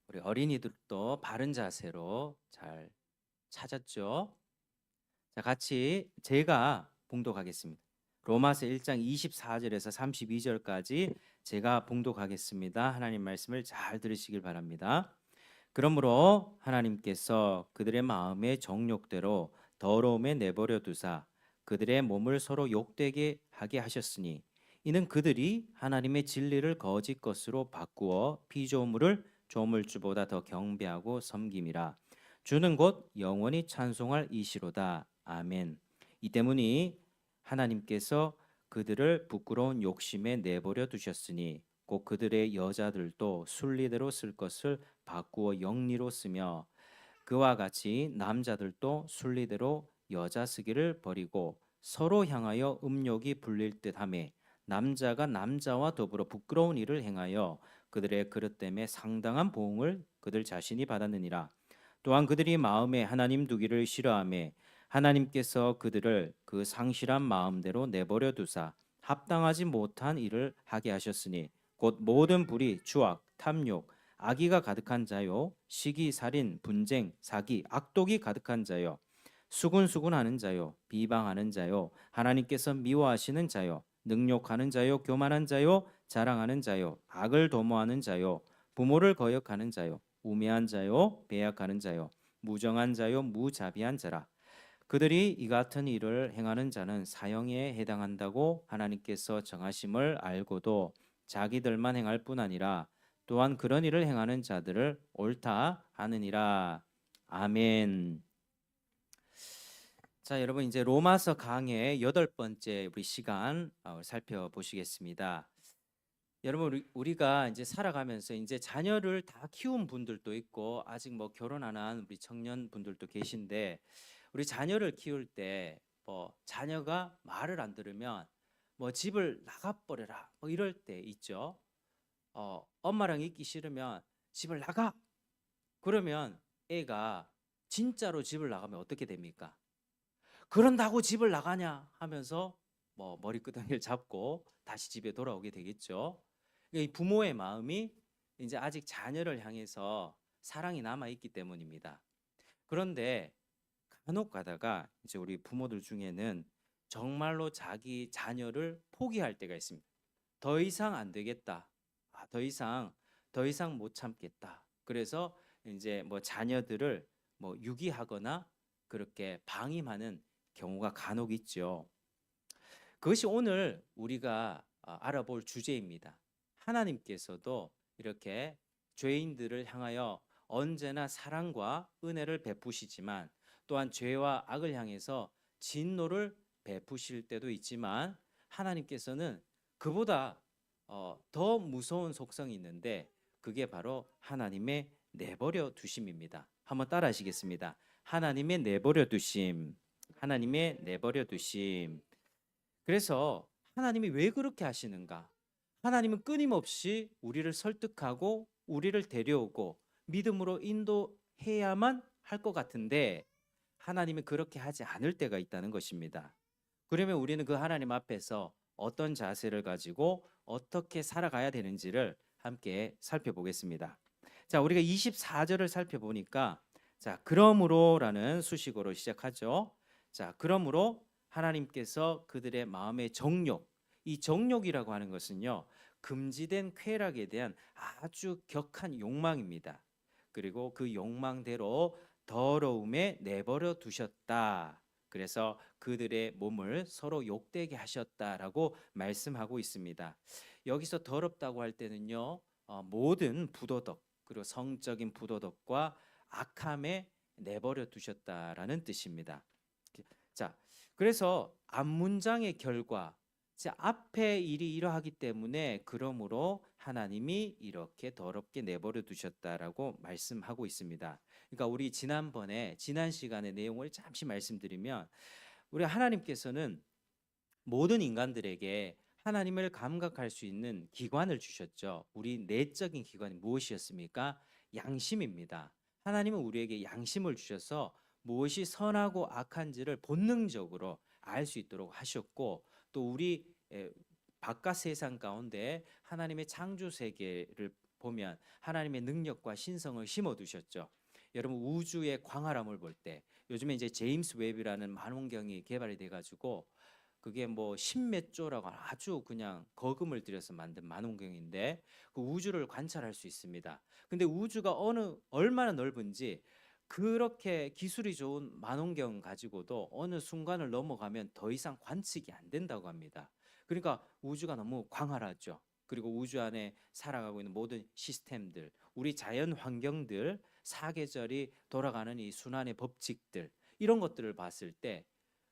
우리 어린이들도 바른 자세로 잘 찾았죠? 자, 같이 제가 봉독하겠습니다. 로마서 1장 24절에서 32절까지 제가 봉독하겠습니다. 하나님 말씀을 잘 들으시길 바랍니다. 그러므로 하나님께서 그들의 마음의 정욕대로 더러움에 내버려 두사 그들의 몸을 서로 욕되게 하게 하셨으니 이는 그들이 하나님의 진리를 거짓 것으로 바꾸어 피조물을 조물주보다 더 경배하고 섬김이라. 주는 곧 영원히 찬송할 이시로다. 아멘. 이 때문이 하나님께서 그들을 부끄러운 욕심에 내버려 두셨으니 곧 그들의 여자들도 순리대로 쓸 것을 바꾸어 영리로 쓰며 그와 같이 남자들도 순리대로 여자 쓰기를 버리고 서로 향하여 음욕이 불릴 듯하며 남자가 남자와 더불어 부끄러운 일을 행하여 그들의 그릇됨에 상당한 보응을 그들 자신이 받았느니라. 또한 그들이 마음에 하나님 두기를 싫어하며 하나님께서 그들을 그 상실한 마음대로 내버려 두사 합당하지 못한 일을 하게 하셨으니 곧 모든 불의, 추악, 탐욕, 악의가 가득한 자요, 시기, 살인, 분쟁, 사기, 악독이 가득한 자요, 수군수군하는 자요, 비방하는 자요, 하나님께서 미워하시는 자요, 능욕하는 자요, 교만한 자요, 자랑하는 자요, 악을 도모하는 자요, 부모를 거역하는 자요, 우매한 자요, 배약하는 자요, 무정한 자요, 무자비한 자라. 그들이 이 같은 일을 행하는 자는 사형에 해당한다고 하나님께서 정하심을 알고도 자기들만 행할 뿐 아니라 또한 그런 일을 행하는 자들을 옳다 하느니라. 아멘. 자, 여러분 이제 로마서 강의 8번째 우리 시간 살펴보시겠습니다. 여러분 우리가 이제 살아가면서 이제 자녀를 다 키운 분들도 있고 아직 뭐 결혼 안 한 우리 청년 분들도 계신데 우리 자녀를 키울 때 뭐 자녀가 말을 안 들으면 뭐 집을 나가버려라 뭐 이럴 때 있죠. 엄마랑 있기 싫으면 집을 나가. 그러면 애가 진짜로 집을 나가면 어떻게 됩니까? 그런다고 집을 나가냐 하면서 뭐 머리끄덩이를 잡고 다시 집에 돌아오게 되겠죠. 이 부모의 마음이 이제 아직 자녀를 향해서 사랑이 남아 있기 때문입니다. 그런데 간혹 가다가 이제 우리 부모들 중에는 정말로 자기 자녀를 포기할 때가 있습니다. 더 이상 안 되겠다. 더 이상 못 참겠다. 그래서 이제 뭐 자녀들을 뭐 유기하거나 그렇게 방임하는 경우가 간혹 있죠. 그것이 오늘 우리가 알아볼 주제입니다. 하나님께서도 이렇게 죄인들을 향하여 언제나 사랑과 은혜를 베푸시지만 또한 죄와 악을 향해서 진노를 베푸실 때도 있지만 하나님께서는 그보다 더 무서운 속성이 있는데 그게 바로 하나님의 내버려 두심입니다. 한번 따라 하시겠습니다. 하나님의 내버려 두심. 하나님의 내버려 두심. 그래서 하나님이 왜 그렇게 하시는가? 하나님은 끊임없이 우리를 설득하고 우리를 데려오고 믿음으로 인도해야만 할 것 같은데 하나님은 그렇게 하지 않을 때가 있다는 것입니다. 그러면 우리는 그 하나님 앞에서 어떤 자세를 가지고 어떻게 살아가야 되는지를 함께 살펴보겠습니다. 자, 우리가 24절을 살펴보니까 자, 그러므로라는 수식어로 시작하죠. 자, 그러므로 하나님께서 그들의 마음의 정욕, 이 정욕이라고 하는 것은요, 금지된 쾌락에 대한 아주 격한 욕망입니다. 그리고 그 욕망대로 더러움에 내버려 두셨다. 그래서 그들의 몸을 서로 욕되게 하셨다라고 말씀하고 있습니다. 여기서 더럽다고 할 때는요, 모든 부도덕 그리고 성적인 부도덕과 악함에 내버려 두셨다라는 뜻입니다. 자, 그래서 앞문장의 결과, 자, 앞에 일이 이러하기 때문에 그러므로 하나님이 이렇게 더럽게 내버려 두셨다라고 말씀하고 있습니다. 그러니까 우리 지난 시간의 내용을 잠시 말씀드리면 우리 하나님께서는 모든 인간들에게 하나님을 감각할 수 있는 기관을 주셨죠. 우리 내적인 기관이 무엇이었습니까? 양심입니다. 하나님은 우리에게 양심을 주셔서 무엇이 선하고 악한지를 본능적으로 알 수 있도록 하셨고 또 우리 바깥 세상 가운데 하나님의 창조 세계를 보면 하나님의 능력과 신성을 심어 두셨죠. 여러분 우주의 광활함을 볼 때 요즘에 이제 제임스 웹이라는 망원경이 개발이 돼 가지고 그게 뭐 십몇 조라고 아주 그냥 거금을 들여서 만든 망원경인데 그 우주를 관찰할 수 있습니다. 근데 우주가 얼마나 넓은지 그렇게 기술이 좋은 망원경 가지고도 어느 순간을 넘어가면 더 이상 관측이 안 된다고 합니다. 그러니까 우주가 너무 광활하죠. 그리고 우주 안에 살아가고 있는 모든 시스템들, 우리 자연 환경들, 사계절이 돌아가는 이 순환의 법칙들 이런 것들을 봤을 때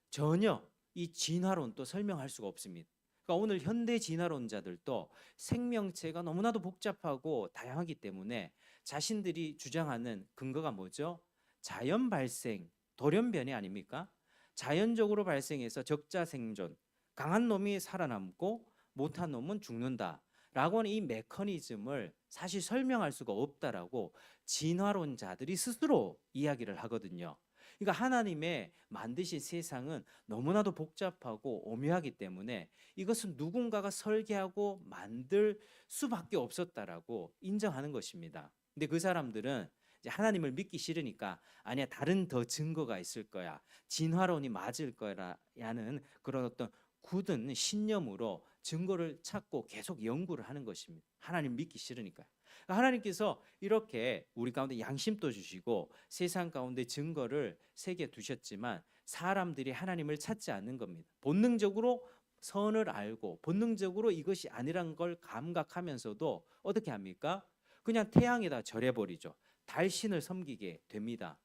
전혀 이 진화론 또 설명할 수가 없습니다. 그러니까 오늘 현대 진화론자들도 생명체가 너무나도 복잡하고 다양하기 때문에 자신들이 주장하는 근거가 뭐죠? 자연 발생, 돌연변이 아닙니까? 자연적으로 발생해서 적자 생존, 강한 놈이 살아남고 못한 놈은 죽는다. 라고 하는 이 메커니즘을 사실 설명할 수가 없다라고 진화론자들이 스스로 이야기를 하거든요. 그러니까 하나님의 만드신 세상은 너무나도 복잡하고 오묘하기 때문에 이것은 누군가가 설계하고 만들 수밖에 없었다라고 인정하는 것입니다. 근데 그 사람들은 이제 하나님을 믿기 싫으니까 아니야 다른 더 증거가 있을 거야 진화론이 맞을 거야라는 그런 어떤 굳은 신념으로 증거를 찾고 계속 연구를 하는 것입니다. 하나님 믿기 싫으니까요. 하나님께서 이렇게 우리 가운데 양심도 주시고 세상 가운데 증거를 새겨 두셨지만 사람들이 하나님을 찾지 않는 겁니다. 본능적으로 선을 알고 본능적으로 이것이 아니란 걸 감각하면서도 어떻게 합니까? 그냥 태양에다 절해버리죠. 달신을 섬기게 됩니다.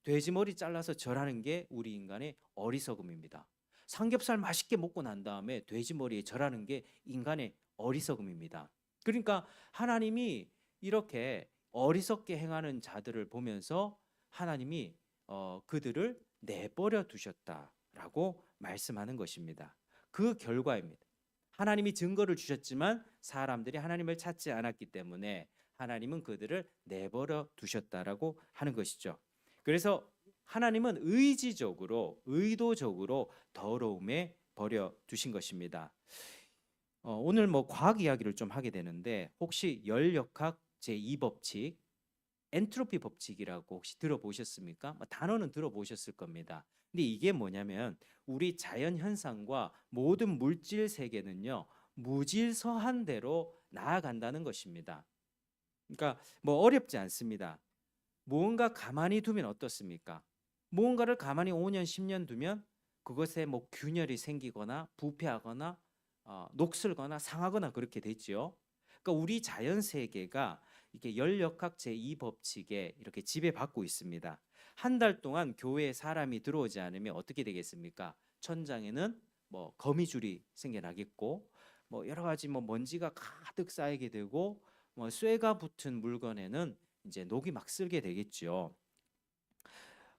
돼지머리 잘라서 절하는 게 우리 인간의 어리석음입니다. 삼겹살 맛있게 먹고 난 다음에 돼지머리에 절하는 게 인간의 어리석음입니다. 그러니까 하나님이 이렇게 어리석게 행하는 자들을 보면서 하나님이 그들을 내버려 두셨다라고 말씀하는 것입니다. 그 결과입니다. 하나님이 증거를 주셨지만 사람들이 하나님을 찾지 않았기 때문에 하나님은 그들을 내버려 두셨다라고 하는 것이죠. 그래서 하나님은 의도적으로 더러움에 버려 두신 것입니다. 오늘 뭐 과학 이야기를 좀 하게 되는데 혹시 열역학 제2법칙 엔트로피 법칙이라고 혹시 들어보셨습니까? 단어는 들어보셨을 겁니다. 근데 이게 뭐냐면 우리 자연 현상과 모든 물질 세계는요 무질서한 대로 나아간다는 것입니다. 그러니까 뭐 어렵지 않습니다. 무언가 가만히 두면 어떻습니까? 무언가를 가만히 5년, 10년 두면 그것에 뭐 균열이 생기거나 부패하거나 녹슬거나 상하거나 그렇게 되지요. 그러니까 우리 자연 세계가 이렇게 열역학 제2법칙에 이렇게 지배받고 있습니다. 한 달 동안 교회에 사람이 들어오지 않으면 어떻게 되겠습니까? 천장에는 뭐 거미줄이 생겨나겠고 뭐 여러 가지 뭐 먼지가 가득 쌓이게 되고 뭐 쇠가 붙은 물건에는 이제 녹이 막 슬게 되겠죠.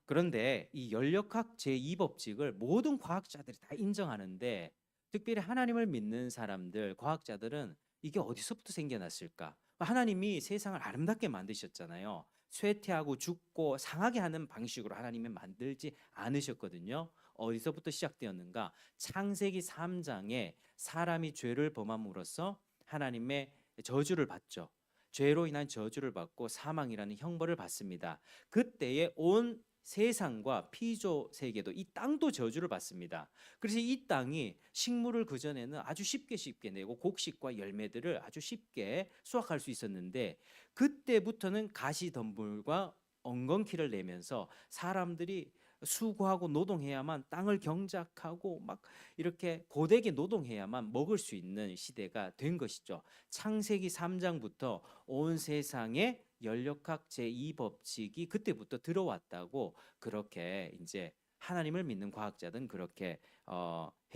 그런데 이 열역학 제2법칙을 모든 과학자들이 다 인정하는데 특별히 하나님을 믿는 사람들, 과학자들은 이게 어디서부터 생겨났을까? 하나님이 세상을 아름답게 만드셨잖아요. 쇠퇴하고 죽고 상하게 하는 방식으로 하나님은 만들지 않으셨거든요. 어디서부터 시작되었는가? 창세기 3장에 사람이 죄를 범함으로써 하나님의 저주를 받죠. 죄로 인한 저주를 받고 사망이라는 형벌을 받습니다. 그때에 온 세상과 피조 세계도 이 땅도 저주를 받습니다. 그래서 이 땅이 식물을 그전에는 아주 쉽게 내고 곡식과 열매들을 아주 쉽게 수확할 수 있었는데 그때부터는 가시덤불과 엉겅퀴를 내면서 사람들이 수고하고 노동해야만 땅을 경작하고 막 이렇게 고되게 노동해야만 먹을 수 있는 시대가 된 것이죠. 창세기 3장부터 온 세상에 열역학 제2법칙이 그때부터 들어왔다고 그렇게 이제 하나님을 믿는 과학자들은 그렇게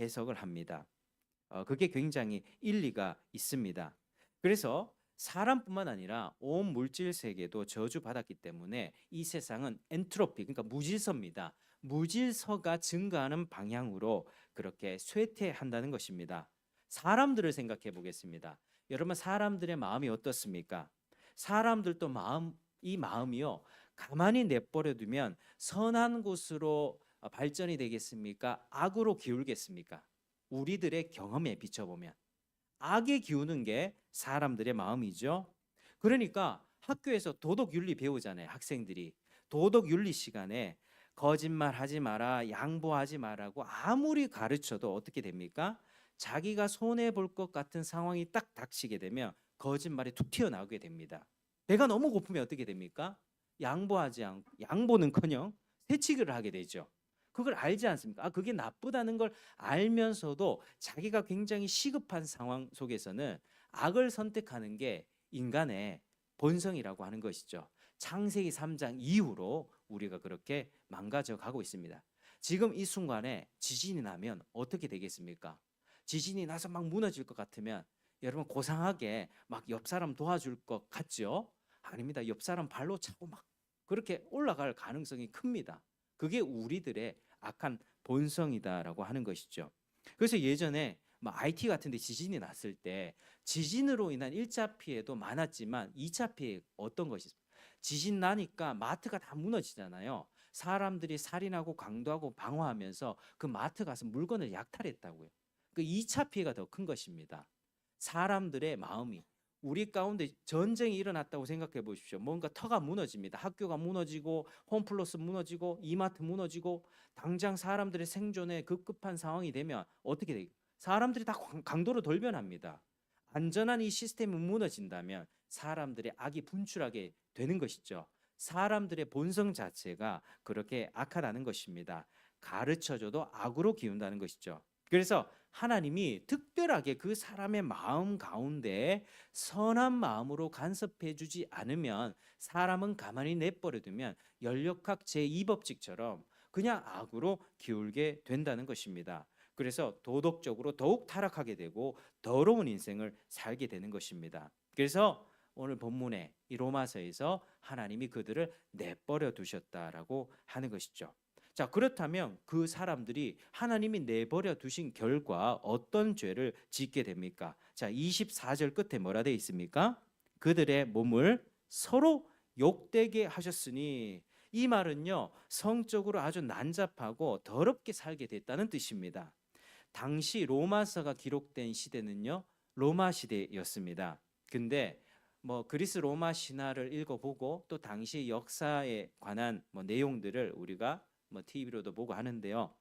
해석을 합니다. 그게 굉장히 일리가 있습니다. 그래서 사람뿐만 아니라 온 물질 세계도 저주받았기 때문에 이 세상은 엔트로피 그러니까 무질서입니다. 무질서가 증가하는 방향으로 그렇게 쇠퇴한다는 것입니다. 사람들을 생각해 보겠습니다. 여러분 사람들의 마음이 어떻습니까? 사람들도 이 마음이요 가만히 내버려 두면 선한 곳으로 발전이 되겠습니까? 악으로 기울겠습니까? 우리들의 경험에 비춰보면 악에 기우는 게 사람들의 마음이죠. 그러니까 학교에서 도덕 윤리 배우잖아요, 학생들이. 도덕 윤리 시간에 거짓말하지 마라, 양보하지 마라고 아무리 가르쳐도 어떻게 됩니까? 자기가 손해 볼 것 같은 상황이 딱 닥치게 되면 거짓말이 툭 튀어나오게 됩니다. 배가 너무 고프면 어떻게 됩니까? 양보하지 않고, 양보는커녕 새치기를 하게 되죠. 그걸 알지 않습니까? 그게 나쁘다는 걸 알면서도 자기가 굉장히 시급한 상황 속에서는 악을 선택하는 게 인간의 본성이라고 하는 것이죠. 창세기 3장 이후로 우리가 그렇게 망가져 가고 있습니다. 지금 이 순간에 지진이 나면 어떻게 되겠습니까? 지진이 나서 막 무너질 것 같으면 여러분 고상하게 막 옆 사람 도와줄 것 같죠? 아닙니다. 옆 사람 발로 차고 막 그렇게 올라갈 가능성이 큽니다. 그게 우리들의 악한 본성이다라고 하는 것이죠. 그래서 예전에 IT 같은 데 지진이 났을 때 지진으로 인한 1차 피해도 많았지만 2차 피해 어떤 것이 있습니까? 지진 나니까 마트가 다 무너지잖아요. 사람들이 살인하고 강도하고 방어하면서 그 마트 가서 물건을 약탈했다고요. 그 2차 피해가 더 큰 것입니다. 사람들의 마음이 우리 가운데 전쟁이 일어났다고 생각해 보십시오. 뭔가 터가 무너집니다. 학교가 무너지고 홈플러스 무너지고 이마트 무너지고 당장 사람들의 생존에 급급한 상황이 되면 어떻게 돼요? 사람들이 다 강도로 돌변합니다. 안전한 이 시스템이 무너진다면 사람들의 악이 분출하게 되는 것이죠. 사람들의 본성 자체가 그렇게 악하다는 것입니다. 가르쳐줘도 악으로 기운다는 것이죠. 그래서 하나님이 특별하게 그 사람의 마음 가운데 선한 마음으로 간섭해 주지 않으면 사람은 가만히 내버려 두면 연력학 제2법칙처럼 그냥 악으로 기울게 된다는 것입니다. 그래서 도덕적으로 더욱 타락하게 되고 더러운 인생을 살게 되는 것입니다. 그래서 오늘 본문에 이 로마서에서 하나님이 그들을 내버려 두셨다라고 하는 것이죠. 자, 그렇다면 그 사람들이 하나님이 내버려 두신 결과 어떤 죄를 짓게 됩니까? 자, 24절 끝에 뭐라 되어 있습니까? 그들의 몸을 서로 욕되게 하셨으니, 이 말은요 성적으로 아주 난잡하고 더럽게 살게 됐다는 뜻입니다. 당시 로마서가 기록된 시대는요 로마 시대였습니다. 근데 그리스 로마 신화를 읽어보고 또 당시 역사에 관한 내용들을 우리가 TV로도 보고 하는데요.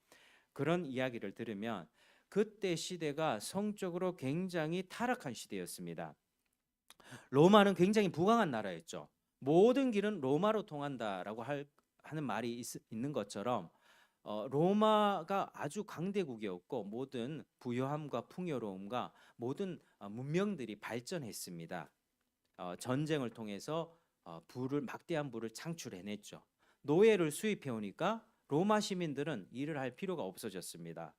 그런 이야기를 들으면 그때 시대가 성적으로 굉장히 타락한 시대였습니다. 로마는 굉장히 부강한 나라였죠. 모든 길은 로마로 통한다라고 하는 말이 있는 것처럼 로마가 아주 강대국이었고 모든 부유함과 풍요로움과 모든 문명들이 발전했습니다. 전쟁을 통해서 막대한 부를 창출해냈죠. 노예를 수입해 오니까 로마 시민들은 일을 할 필요가 없어졌습니다.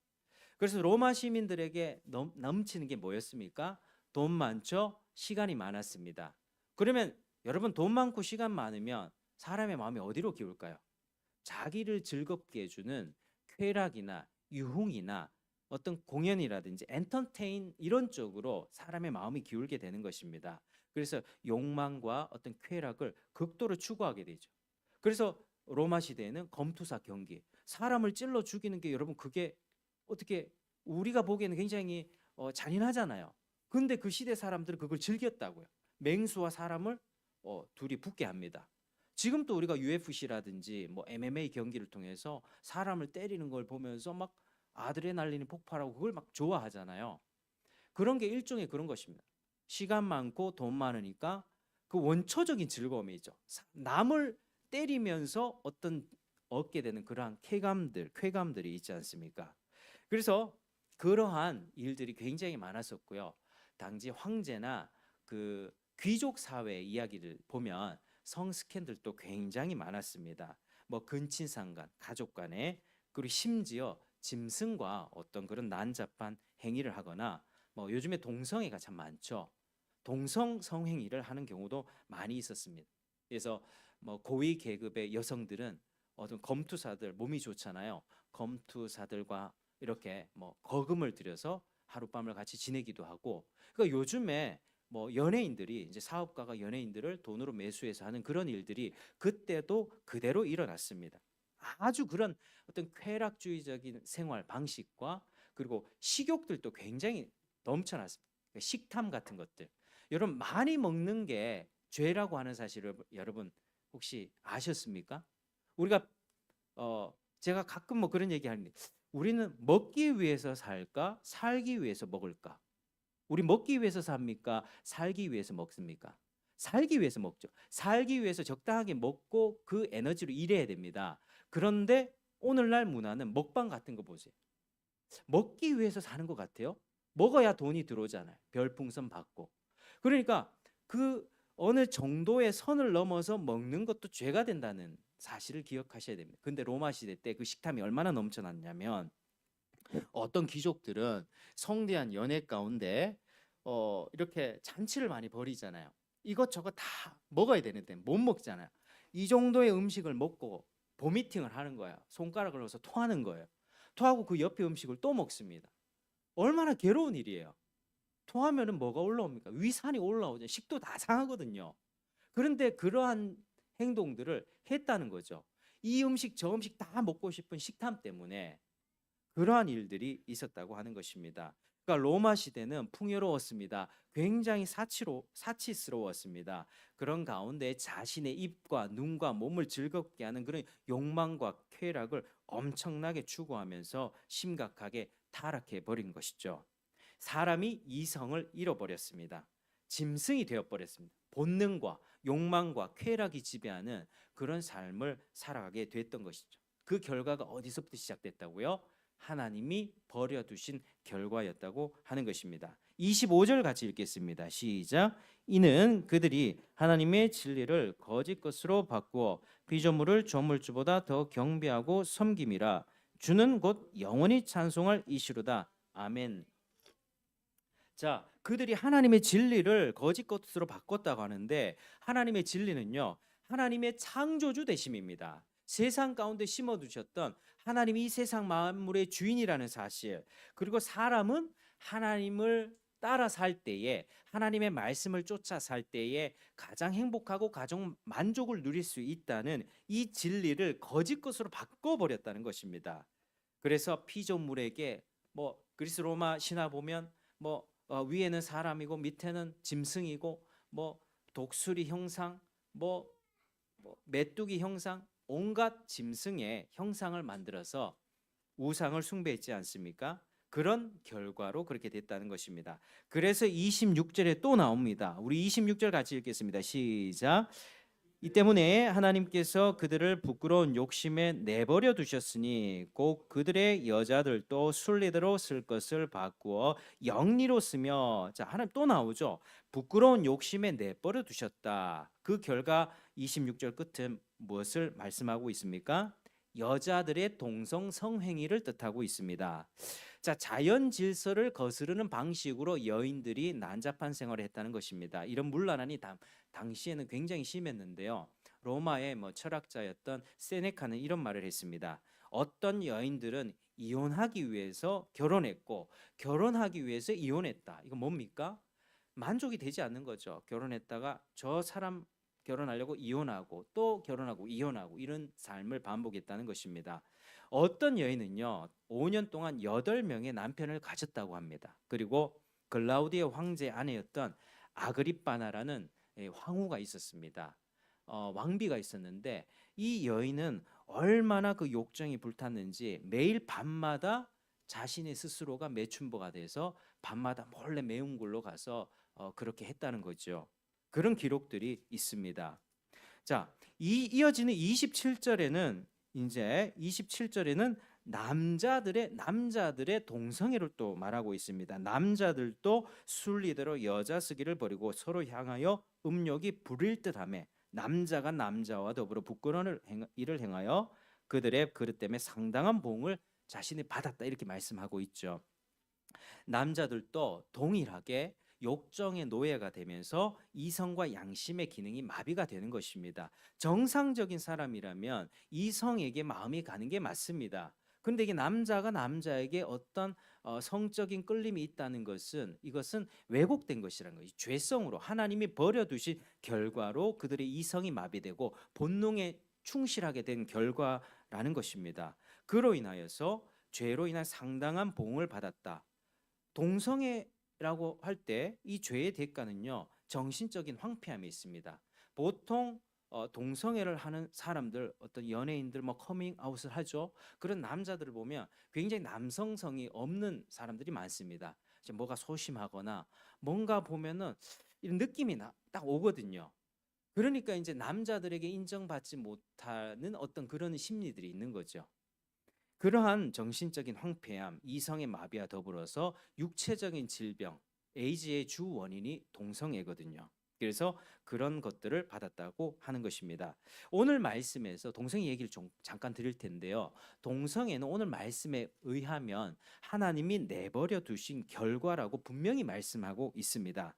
그래서 로마 시민들에게 넘치는 게 뭐였습니까? 돈 많죠? 시간이 많았습니다. 그러면 여러분 돈 많고 시간 많으면 사람의 마음이 어디로 기울까요? 자기를 즐겁게 해주는 쾌락이나 유흥이나 어떤 공연이라든지 엔터테인 이런 쪽으로 사람의 마음이 기울게 되는 것입니다. 그래서 욕망과 어떤 쾌락을 극도로 추구하게 되죠. 그래서 로마 시대에는 검투사 경기, 사람을 찔러 죽이는 게 여러분 그게 어떻게 우리가 보기에는 굉장히 잔인하잖아요. 근데 그 시대 사람들은 그걸 즐겼다고요. 맹수와 사람을 둘이 붙게 합니다. 지금도 우리가 UFC라든지 MMA 경기를 통해서 사람을 때리는 걸 보면서 막 아드레날린이 폭발하고 그걸 막 좋아하잖아요. 그런 게 일종의 그런 것입니다. 시간 많고 돈 많으니까 그 원초적인 즐거움이죠. 남을 때리면서 얻게 되는 그러한 쾌감들이 있지 않습니까? 그래서 그러한 일들이 굉장히 많았었고요. 당시 황제나 그 귀족 사회 이야기를 보면 성 스캔들도 굉장히 많았습니다. 근친상간, 가족 간에, 그리고 심지어 짐승과 어떤 그런 난잡한 행위를 하거나 요즘에 동성애가 참 많죠. 동성 성행위를 하는 경우도 많이 있었습니다. 그래서 고위 계급의 여성들은 어떤 검투사들 몸이 좋잖아요. 검투사들과 이렇게 거금을 들여서 하룻밤을 같이 지내기도 하고. 그러니까 요즘에 연예인들이 이제 사업가가 연예인들을 돈으로 매수해서 하는 그런 일들이 그때도 그대로 일어났습니다. 아주 그런 어떤 쾌락주의적인 생활 방식과 그리고 식욕들도 굉장히 넘쳐났습니다. 식탐 같은 것들. 여러분 많이 먹는 게 죄라고 하는 사실을 여러분 혹시 아셨습니까? 우리가 제가 가끔 뭐 그런 얘기하는데 우리는 먹기 위해서 살까? 살기 위해서 먹을까? 우리 먹기 위해서 삽니까? 살기 위해서 먹습니까? 살기 위해서 먹죠. 살기 위해서 적당하게 먹고 그 에너지로 일해야 됩니다. 그런데 오늘날 문화는 먹방 같은 거 보세요. 먹기 위해서 사는 것 같아요. 먹어야 돈이 들어오잖아요. 별풍선 받고. 그러니까 그 어느 정도의 선을 넘어서 먹는 것도 죄가 된다는 사실을 기억하셔야 됩니다. 근데 로마 시대 때 그 식탐이 얼마나 넘쳐났냐면 어떤 귀족들은 성대한 연회 가운데 이렇게 잔치를 많이 벌이잖아요. 이것저것 다 먹어야 되는데 못 먹잖아요. 이 정도의 음식을 먹고 보미팅을 하는 거예요. 손가락을 넣어서 토하는 거예요. 토하고 그 옆에 음식을 또 먹습니다. 얼마나 괴로운 일이에요. 토하면은 뭐가 올라옵니까? 위산이 올라오죠. 식도 다 상하거든요. 그런데 그러한 행동들을 했다는 거죠. 이 음식 저 음식 다 먹고 싶은 식탐 때문에 그러한 일들이 있었다고 하는 것입니다. 그러니까 로마 시대는 풍요로웠습니다. 굉장히 사치스러웠습니다. 그런 가운데 자신의 입과 눈과 몸을 즐겁게 하는 그런 욕망과 쾌락을 엄청나게 추구하면서 심각하게 타락해 버린 것이죠. 사람이 이성을 잃어버렸습니다. 짐승이 되어버렸습니다. 본능과 욕망과 쾌락이 지배하는 그런 삶을 살아가게 됐던 것이죠. 그 결과가 어디서부터 시작됐다고요? 하나님이 버려두신 결과였다고 하는 것입니다. 25절 같이 읽겠습니다. 시작. 이는 그들이 하나님의 진리를 거짓 것으로 바꾸어 피조물을 조물주보다 더 경배하고 섬김이라. 주는 곧 영원히 찬송할 이시로다. 아멘. 자, 그들이 하나님의 진리를 거짓 것으로 바꿨다고 하는데 하나님의 진리는요. 하나님의 창조주 되심입니다. 세상 가운데 심어두셨던 하나님이 이 세상 만물의 주인이라는 사실, 그리고 사람은 하나님을 따라 살 때에 하나님의 말씀을 쫓아 살 때에 가장 행복하고 가장 만족을 누릴 수 있다는 이 진리를 거짓 것으로 바꿔버렸다는 것입니다. 그래서 피조물에게 뭐 그리스 로마 신화 보면 뭐 위에는 사람이고 밑에는 짐승이고 뭐 독수리 형상 뭐 메뚜기 형상 온갖 짐승의 형상을 만들어서 우상을 숭배했지 않습니까? 그런 결과로 그렇게 됐다는 것입니다. 그래서 26절에 또 나옵니다. 우리 26절 같이 읽겠습니다. 시작. 이 때문에 하나님께서 그들을 부끄러운 욕심에 내버려 두셨으니 곧 그들의 여자들도 순리대로 쓸 것을 바꾸어 영리로 쓰며, 자 하나님 또 나오죠. 부끄러운 욕심에 내버려 두셨다. 그 결과 26절 끝은 무엇을 말씀하고 있습니까? 여자들의 동성 성행위를 뜻하고 있습니다. 자, 자연 질서를 거스르는 방식으로 여인들이 난잡한 생활을 했다는 것입니다. 이런 문란함이 당시에는 굉장히 심했는데요. 로마의 철학자였던 세네카는 이런 말을 했습니다. 어떤 여인들은 이혼하기 위해서 결혼했고 결혼하기 위해서 이혼했다. 이거 뭡니까? 만족이 되지 않는 거죠. 결혼했다가 저 사람 결혼하려고 이혼하고 또 결혼하고 이혼하고 이런 삶을 반복했다는 것입니다. 어떤 여인은요 5년 동안 8명의 남편을 가졌다고 합니다. 그리고 글라우디오 황제 아내였던 아그리빠나라는 황후가 있었습니다. 왕비가 있었는데 이 여인은 얼마나 그 욕정이 불탔는지 매일 밤마다 자신의 스스로가 매춘부가 돼서 밤마다 몰래 매운 굴로 가서 그렇게 했다는 거죠. 그런 기록들이 있습니다. 자, 이어지는 27절에는 이제 27절에는 남자들의 동성애를 또 말하고 있습니다. 남자들도 순리대로 여자 쓰기를 버리고 서로 향하여 음욕이 부릴 듯하며 남자가 남자와 더불어 부끄러운 일을 행하여 그들의 그릇 때문에 상당한 보응을 자신이 받았다 이렇게 말씀하고 있죠. 남자들도 동일하게 욕정의 노예가 되면서 이성과 양심의 기능이 마비가 되는 것입니다. 정상적인 사람이라면 이성에게 마음이 가는 게 맞습니다. 그런데 이게 남자가 남자에게 어떤 성적인 끌림이 있다는 것은 이것은 왜곡된 것이라는 거죠. 죄성으로 하나님이 버려두신 결과로 그들의 이성이 마비되고 본능에 충실하게 된 결과라는 것입니다. 그로 인하여서 죄로 인한 상당한 보응을 받았다. 동성애라고 할 때 이 죄의 대가는요 정신적인 황폐함이 있습니다. 보통 동성애를 하는 사람들, 어떤 연예인들 뭐 커밍아웃을 하죠. 그런 남자들을 보면 굉장히 남성성이 없는 사람들이 많습니다. 이제 뭐가 소심하거나 뭔가 보면은 이런 느낌이 딱 오거든요. 그러니까 이제 남자들에게 인정받지 못하는 어떤 그런 심리들이 있는 거죠. 그러한 정신적인 황폐함, 이성의 마비와 더불어서 육체적인 질병, 에이즈의 주 원인이 동성애거든요. 그래서 그런 것들을 받았다고 하는 것입니다. 오늘 말씀에서 동성애 얘기를 좀 잠깐 드릴 텐데요. 동성애는 오늘 말씀에 의하면 하나님이 내버려 두신 결과라고 분명히 말씀하고 있습니다.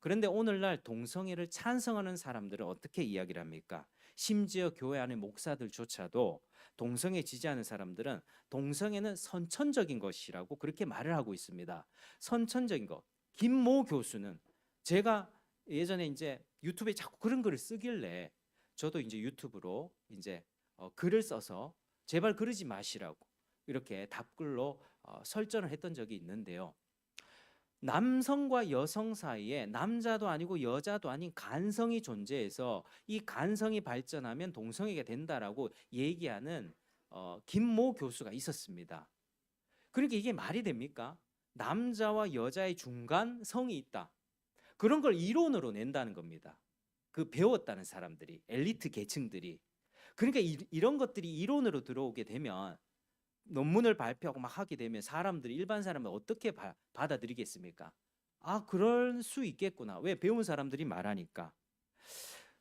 그런데 오늘날 동성애를 찬성하는 사람들은 어떻게 이야기를 합니까? 심지어 교회 안의 목사들조차도 동성애 지지하는 사람들은 동성애는 선천적인 것이라고 그렇게 말을 하고 있습니다. 선천적인 것. 김모 교수는 제가 예전에 이제 유튜브에 자꾸 그런 글을 쓰길래 저도 이제 유튜브로 이제 글을 써서 제발 그러지 마시라고 이렇게 답글로 설전을 했던 적이 있는데요. 남성과 여성 사이에 남자도 아니고 여자도 아닌 간성이 존재해서 이 간성이 발전하면 동성애가 된다라고 얘기하는 김모 교수가 있었습니다. 그러니까 이게 말이 됩니까? 남자와 여자의 중간 성이 있다. 그런 걸 이론으로 낸다는 겁니다. 그 배웠다는 사람들이, 엘리트 계층들이. 그러니까 이런 것들이 이론으로 들어오게 되면 논문을 발표하고 막 하게 되면 사람들이 일반 사람은 어떻게 받아들이겠습니까? 아, 그럴 수 있겠구나. 왜? 배운 사람들이 말하니까.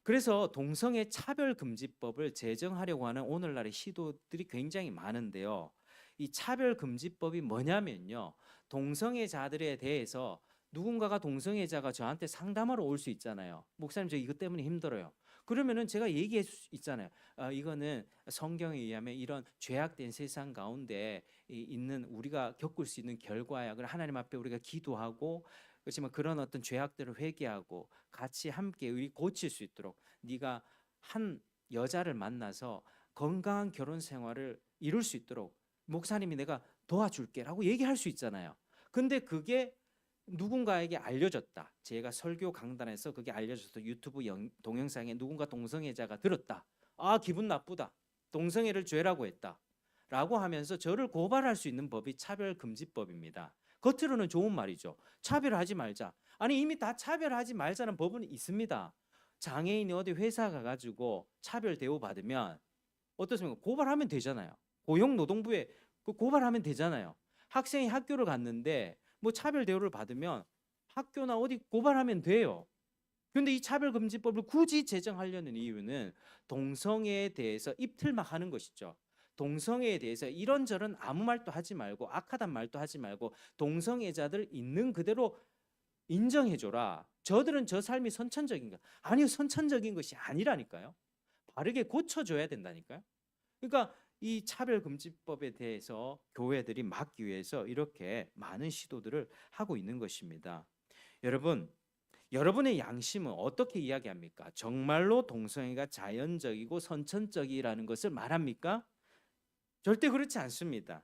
그래서 동성애 차별금지법을 제정하려고 하는 오늘날의 시도들이 굉장히 많은데요. 이 차별금지법이 뭐냐면요. 동성애자들에 대해서 누군가가 동성애자가 저한테 상담하러 올 수 있잖아요. 목사님 저 이것 때문에 힘들어요. 그러면은 제가 얘기할 수 있잖아요. 이거는 성경에 의하면 이런 죄악된 세상 가운데 있는 우리가 겪을 수 있는 결과야. 그래 하나님 앞에 우리가 기도하고 그렇지만 그런 어떤 죄악들을 회개하고 같이 함께 우리 고칠 수 있도록 네가 한 여자를 만나서 건강한 결혼 생활을 이룰 수 있도록 목사님이 내가 도와줄게라고 얘기할 수 있잖아요. 근데 그게 누군가에게 알려졌다. 제가 설교 강단에서 그게 알려져서 유튜브 동영상에 누군가 동성애자가 들었다. 아, 기분 나쁘다. 동성애를 죄라고 했다. 라고 하면서 저를 고발할 수 있는 법이 차별금지법입니다. 겉으로는 좋은 말이죠. 차별하지 말자. 아니 이미 다 차별하지 말자는 법은 있습니다. 장애인이 어디 회사 가가지고 차별 대우 받으면 어떻습니까? 고발하면 되잖아요. 고용노동부에 고발하면 되잖아요. 학생이 학교를 갔는데 뭐 차별 대우를 받으면 학교나 어디 고발하면 돼요. 근데 이 차별금지법을 굳이 제정하려는 이유는 동성애에 대해서 입틀막 하는 것이죠. 동성애에 대해서 이런저런 아무 말도 하지 말고 악하단 말도 하지 말고 동성애자들 있는 그대로 인정해줘라. 저들은 저 삶이 선천적인가? 아니요, 선천적인 것이 아니라니까요. 바르게 고쳐줘야 된다니까요. 그러니까 이 차별금지법에 대해서 교회들이 막기 위해서 이렇게 많은 시도들을 하고 있는 것입니다. 여러분, 여러분의 양심은 어떻게 이야기합니까? 정말로 동성애가 자연적이고 선천적이라는 것을 말합니까? 절대 그렇지 않습니다.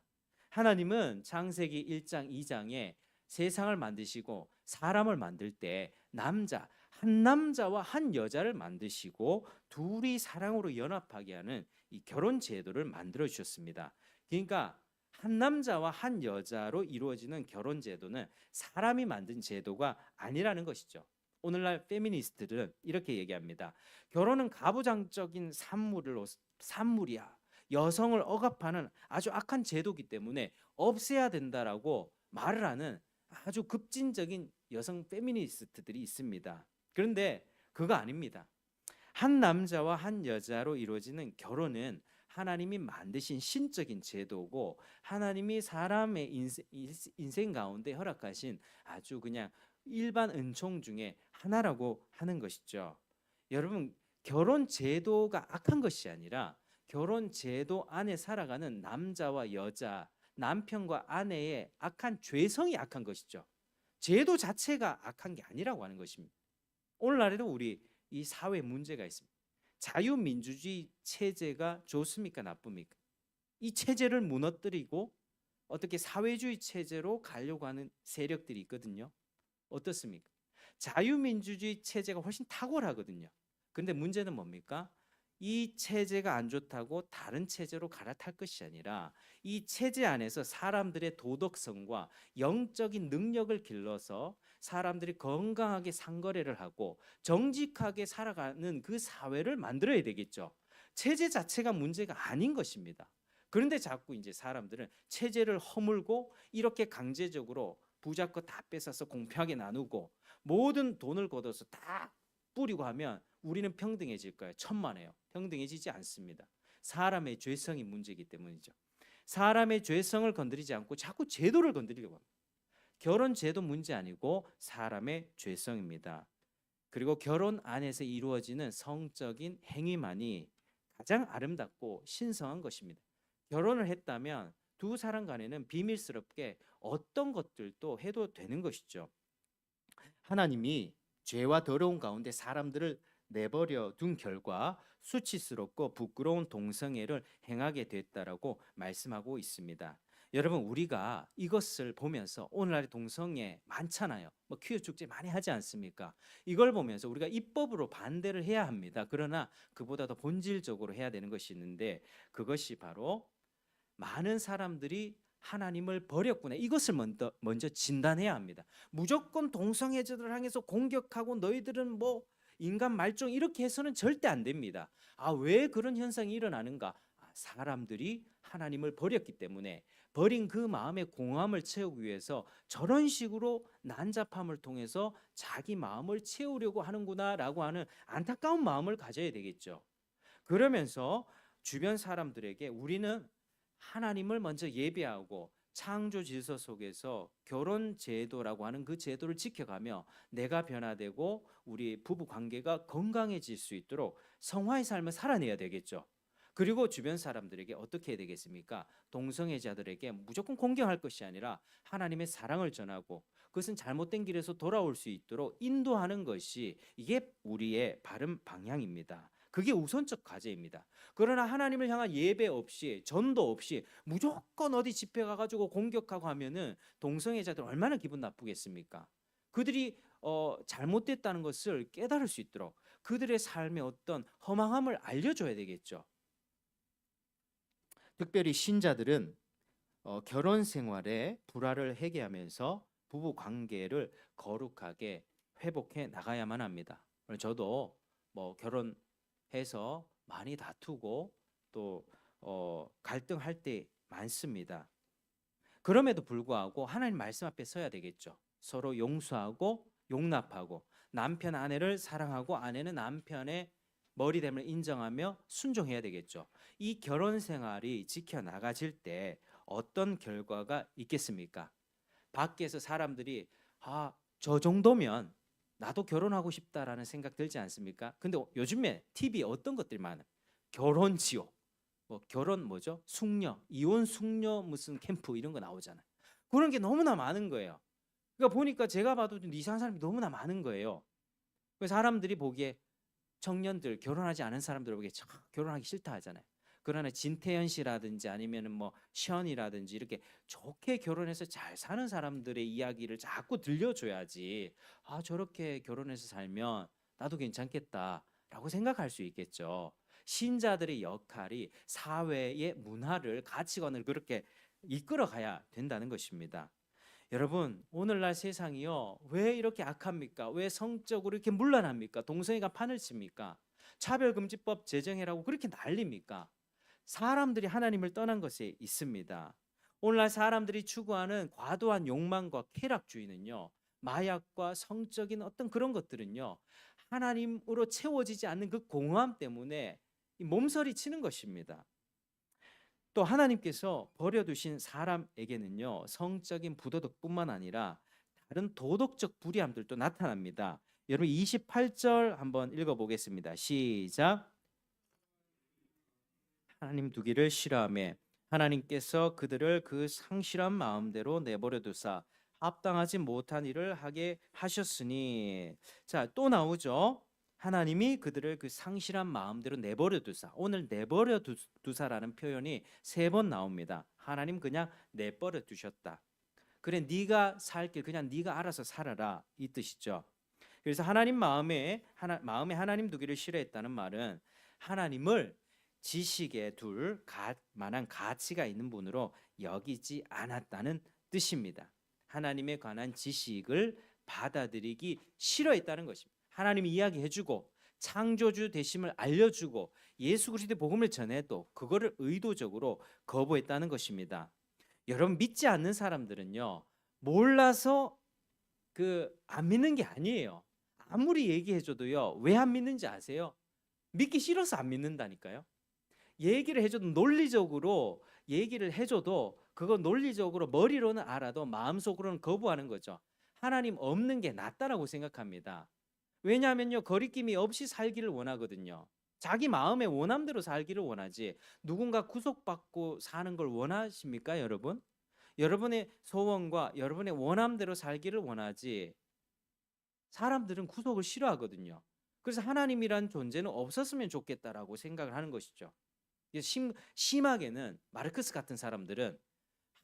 하나님은 창세기 1장 2장에 세상을 만드시고 사람을 만들 때 한 남자와 한 여자를 만드시고 둘이 사랑으로 연합하게 하는 이 결혼 제도를 만들어 주셨습니다. 그러니까 한 남자와 한 여자로 이루어지는 결혼 제도는 사람이 만든 제도가 아니라는 것이죠. 오늘날 페미니스트들은 이렇게 얘기합니다. 결혼은 가부장적인 산물이야. 여성을 억압하는 아주 악한 제도이기 때문에 없애야 된다라고 말을 하는 아주 급진적인 여성 페미니스트들이 있습니다. 그런데 그거 아닙니다. 한 남자와 한 여자로 이루어지는 결혼은 하나님이 만드신 신적인 제도고 하나님이 사람의 인생 가운데 허락하신 아주 그냥 일반 은총 중에 하나라고 하는 것이죠. 여러분, 결혼 제도가 악한 것이 아니라 결혼 제도 안에 살아가는 남자와 여자, 남편과 아내의 악한 죄성이 악한 것이죠. 제도 자체가 악한 게 아니라고 하는 것입니다. 오늘날에도 우리 이 사회 문제가 있습니다. 자유민주주의 체제가 좋습니까? 나쁩니까? 이 체제를 무너뜨리고 어떻게 사회주의 체제로 가려고 하는 세력들이 있거든요. 어떻습니까? 자유민주주의 체제가 훨씬 탁월하거든요. 근데 문제는 뭡니까? 이 체제가 안 좋다고 다른 체제로 갈아탈 것이 아니라 이 체제 안에서 사람들의 도덕성과 영적인 능력을 길러서 사람들이 건강하게 상거래를 하고 정직하게 살아가는 그 사회를 만들어야 되겠죠. 체제 자체가 문제가 아닌 것입니다. 그런데 자꾸 이제 사람들은 체제를 허물고 이렇게 강제적으로 부자 거 다 뺏어서 공평하게 나누고 모든 돈을 걷어서 다 뿌리고 하면 우리는 평등해질까요? 천만에요. 평등해지지 않습니다. 사람의 죄성이 문제이기 때문이죠. 사람의 죄성을 건드리지 않고 자꾸 제도를 건드리려고 합니다. 결혼 제도 문제 아니고 사람의 죄성입니다. 그리고 결혼 안에서 이루어지는 성적인 행위만이 가장 아름답고 신성한 것입니다. 결혼을 했다면 두 사람 간에는 비밀스럽게 어떤 것들도 해도 되는 것이죠. 하나님이 죄와 더러운 가운데 사람들을 내버려 둔 결과 수치스럽고 부끄러운 동성애를 행하게 됐다라고 말씀하고 있습니다. 여러분, 우리가 이것을 보면서 오늘날의 동성애 많잖아요. 뭐 퀴어 축제 많이 하지 않습니까? 이걸 보면서 우리가 입법으로 반대를 해야 합니다. 그러나 그보다 더 본질적으로 해야 되는 것이 있는데 그것이 바로 많은 사람들이 하나님을 버렸구나. 이것을 먼저 진단해야 합니다. 무조건 동성애자들을 향해서 공격하고 너희들은 뭐 인간 말종 이렇게 해서는 절대 안 됩니다. 왜 그런 현상이 일어나는가? 사람들이 하나님을 버렸기 때문에 버린 그 마음의 공허함을 채우기 위해서 저런 식으로 난잡함을 통해서 자기 마음을 채우려고 하는구나라고 하는 안타까운 마음을 가져야 되겠죠. 그러면서 주변 사람들에게 우리는 하나님을 먼저 예배하고 창조 질서 속에서 결혼 제도라고 하는 그 제도를 지켜가며 내가 변화되고 우리 부부 관계가 건강해질 수 있도록 성화의 삶을 살아내야 되겠죠. 그리고 주변 사람들에게 어떻게 해야 되겠습니까? 동성애자들에게 무조건 공경할 것이 아니라 하나님의 사랑을 전하고 그것은 잘못된 길에서 돌아올 수 있도록 인도하는 것이 이게 우리의 바른 방향입니다. 그게 우선적 과제입니다. 그러나 하나님을 향한 예배 없이 전도 없이 무조건 어디 집회 가가지고 공격하고 하면은 동성애자들 얼마나 기분 나쁘겠습니까? 그들이 잘못됐다는 것을 깨달을 수 있도록 그들의 삶의 어떤 허망함을 알려줘야 되겠죠. 특별히 신자들은 결혼 생활에 불화를 해결하면서 부부 관계를 거룩하게 회복해 나가야만 합니다. 저도 뭐 결혼해서 많이 다투고 또 갈등할 때 많습니다. 그럼에도 불구하고 하나님 말씀 앞에 서야 되겠죠. 서로 용서하고 용납하고 남편 아내를 사랑하고 아내는 남편의 머리됨을 인정하며 순종해야 되겠죠. 이 결혼 생활이 지켜나가질 때 어떤 결과가 있겠습니까? 밖에서 사람들이 저 정도면 나도 결혼하고 싶다라는 생각 들지 않습니까? 근데 요즘에 TV에 어떤 것들이 많아요? 결혼 지옥, 뭐 결혼 뭐죠? 숙녀, 이혼 숙녀 무슨 캠프 이런 거 나오잖아요. 그런 게 너무나 많은 거예요. 그러니까 보니까 제가 봐도 좀 이상한 사람이 너무나 많은 거예요. 그래서 사람들이 보기에 청년들 결혼하지 않은 사람들 보기에 결혼하기 싫다 하잖아요. 그러나 진태현 씨라든지 아니면은 뭐 시연이라든지 이렇게 좋게 결혼해서 잘 사는 사람들의 이야기를 자꾸 들려줘야지. 저렇게 결혼해서 살면 나도 괜찮겠다라고 생각할 수 있겠죠. 신자들의 역할이 사회의 문화를 가치관을 그렇게 이끌어가야 된다는 것입니다. 여러분, 오늘날 세상이요, 왜 이렇게 악합니까? 왜 성적으로 이렇게 문란합니까? 동성애가 판을 칩니까? 차별금지법 제정해라고 그렇게 난립니까? 사람들이 하나님을 떠난 것에 있습니다. 오늘날 사람들이 추구하는 과도한 욕망과 쾌락주의는요, 마약과 성적인 어떤 그런 것들은요, 하나님으로 채워지지 않는 그 공허함 때문에 몸서리 치는 것입니다. 또 하나님께서 버려두신 사람에게는요, 성적인 부도덕뿐만 아니라 다른 도덕적 불의함들도 나타납니다. 여러분 28절 한번 읽어보겠습니다. 시작. 하나님 두기를 싫어하며 하나님께서 그들을 그 상실한 마음대로 내버려 두사 합당하지 못한 일을 하게 하셨으니. 자, 또 나오죠. 하나님이 그들을 그 상실한 마음대로 내버려 두사. 오늘 내버려 두사라는 표현이 3번 나옵니다. 하나님 그냥 내버려 두셨다. 그래 네가 살 길 그냥 네가 알아서 살아라 이 뜻이죠. 그래서 마음에 하나님 두기를 싫어했다는 말은 하나님을 지식에 둘 만한 가치가 있는 분으로 여기지 않았다는 뜻입니다. 하나님에 관한 지식을 받아들이기 싫어했다는 것입니다. 하나님이 이야기해주고 창조주 되심을 알려주고 예수 그리스도의 복음을 전해도 그거를 의도적으로 거부했다는 것입니다. 여러분, 믿지 않는 사람들은요, 몰라서 안 믿는 게 아니에요. 아무리 얘기해줘도요, 왜 안 믿는지 아세요? 믿기 싫어서 안 믿는다니까요. 얘기를 해줘도 논리적으로 얘기를 해줘도 그거 논리적으로 머리로는 알아도 마음속으로는 거부하는 거죠. 하나님 없는 게 낫다라고 생각합니다. 왜냐하면요, 거리낌이 없이 살기를 원하거든요. 자기 마음의 원함대로 살기를 원하지 누군가 구속받고 사는 걸 원하십니까, 여러분? 여러분의 소원과 여러분의 원함대로 살기를 원하지 사람들은 구속을 싫어하거든요. 그래서 하나님이란 존재는 없었으면 좋겠다라고 생각을 하는 것이죠. 심하게는 마르크스 같은 사람들은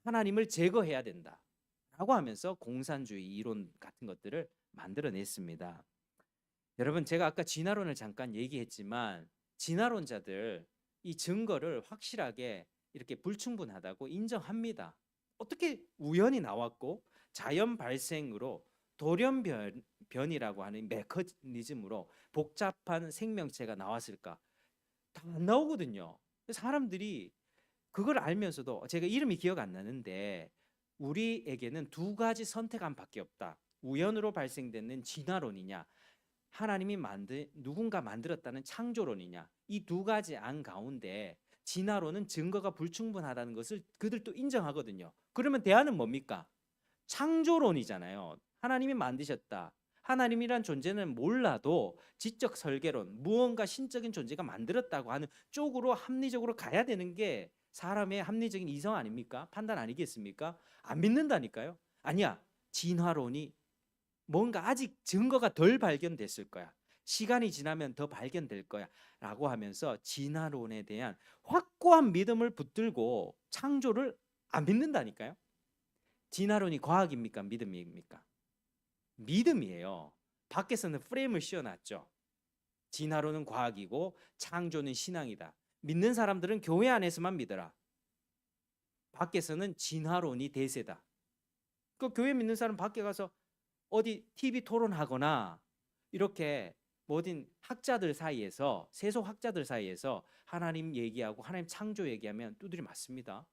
하나님을 제거해야 된다라고 하면서 공산주의 이론 같은 것들을 만들어냈습니다. 여러분, 제가 아까 진화론을 잠깐 얘기했지만 진화론자들 이 증거를 확실하게 이렇게 불충분하다고 인정합니다. 어떻게 우연이 나왔고 자연 발생으로 돌연변이라고 하는 메커니즘으로 복잡한 생명체가 나왔을까? 다 안 나오거든요. 사람들이 그걸 알면서도 제가 이름이 기억 안 나는데 우리에게는 두 가지 선택안밖에 없다. 우연으로 발생되는 진화론이냐, 하나님이 누군가 만들었다는 창조론이냐, 이 두 가지 안 가운데 진화론은 증거가 불충분하다는 것을 그들도 인정하거든요. 그러면 대안은 뭡니까? 창조론이잖아요. 하나님이 만드셨다. 하나님이란 존재는 몰라도 지적 설계론, 무언가 신적인 존재가 만들었다고 하는 쪽으로 합리적으로 가야 되는 게 사람의 합리적인 이성 아닙니까? 판단 아니겠습니까? 안 믿는다니까요. 아니야, 진화론이 뭔가 아직 증거가 덜 발견됐을 거야. 시간이 지나면 더 발견될 거야 라고 하면서 진화론에 대한 확고한 믿음을 붙들고 창조를 안 믿는다니까요. 진화론이 과학입니까? 믿음입니까? 믿음이에요. 밖에서는 프레임을 씌워놨죠. 진화론은 과학이고 창조는 신앙이다. 믿는 사람들은 교회 안에서만 믿어라. 밖에서는 진화론이 대세다. 그 교회 믿는 사람 밖에 가서 어디 TV 토론하거나 이렇게 모든 학자들 사이에서, 세속 학자들 사이에서 하나님 얘기하고 하나님 창조 얘기하면 두드려 맞습니다.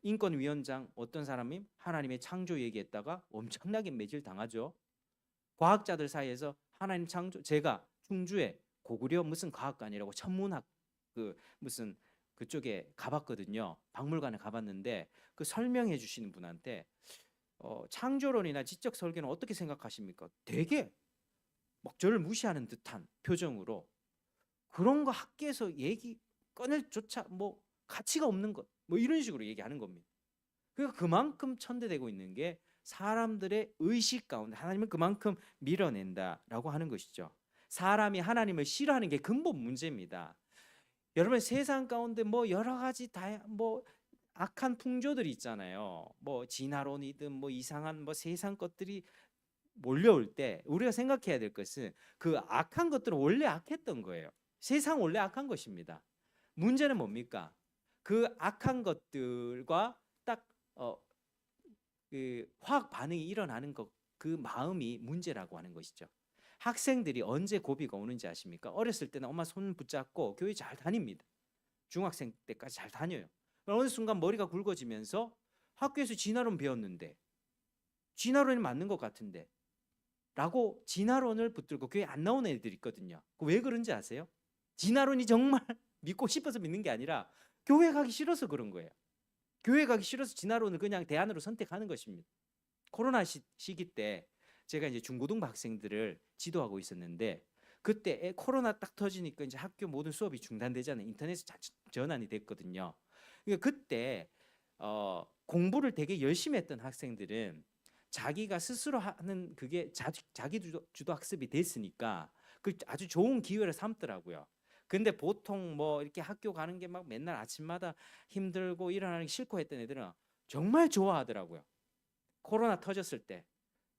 인권위원장 어떤 사람이 하나님의 창조 얘기했다가 엄청나게 매질 당하죠. 과학자들 사이에서 하나님 창조, 제가 충주에 고구려 무슨 과학관이라고 천문학 무슨 그쪽에 가봤거든요. 박물관에 가봤는데 그 설명해 주시는 분한테 창조론이나 지적 설계는 어떻게 생각하십니까? 되게 막 저를 무시하는 듯한 표정으로 그런 거 학계에서 얘기 꺼낼 조차 뭐 가치가 없는 것 뭐 이런 식으로 얘기하는 겁니다. 그러니까 그만큼 천대되고 있는 게 사람들의 의식 가운데 하나님을 그만큼 밀어낸다라고 하는 것이죠. 사람이 하나님을 싫어하는 게 근본 문제입니다. 여러분, 세상 가운데 뭐 여러 가지 뭐 악한 풍조들이 있잖아요. 뭐 진화론이든 뭐 이상한 뭐 세상 것들이 몰려올 때 우리가 생각해야 될 것은 그 악한 것들은 원래 악했던 거예요. 세상 원래 악한 것입니다. 문제는 뭡니까? 그 악한 것들과 딱 그 화학 반응이 일어나는 것, 그 마음이 문제라고 하는 것이죠. 학생들이 언제 고비가 오는지 아십니까? 어렸을 때는 엄마 손 붙잡고 교회 잘 다닙니다. 중학생 때까지 잘 다녀요. 어느 순간 머리가 굵어지면서 학교에서 진화론 배웠는데 진화론이 맞는 것 같은데 라고 진화론을 붙들고 교회 안 나오는 애들이 있거든요. 왜 그런지 아세요? 진화론이 정말 믿고 싶어서 믿는 게 아니라 교회 가기 싫어서 그런 거예요. 교회 가기 싫어서 진화론을 그냥 대안으로 선택하는 것입니다. 코로나 시기 때 제가 이제 중고등부 학생들을 지도하고 있었는데 그때 코로나 딱 터지니까 이제 학교 모든 수업이 중단되잖아요. 인터넷에 전환이 됐거든요. 그러니까 그때 공부를 되게 열심히 했던 학생들은 자기가 스스로 하는 그게 자기 주도 학습이 됐으니까 그 아주 좋은 기회를 삼더라고요. 근데 보통 뭐 이렇게 학교 가는 게 막 맨날 아침마다 힘들고 일어나기 싫고 했던 애들은 정말 좋아하더라고요. 코로나 터졌을 때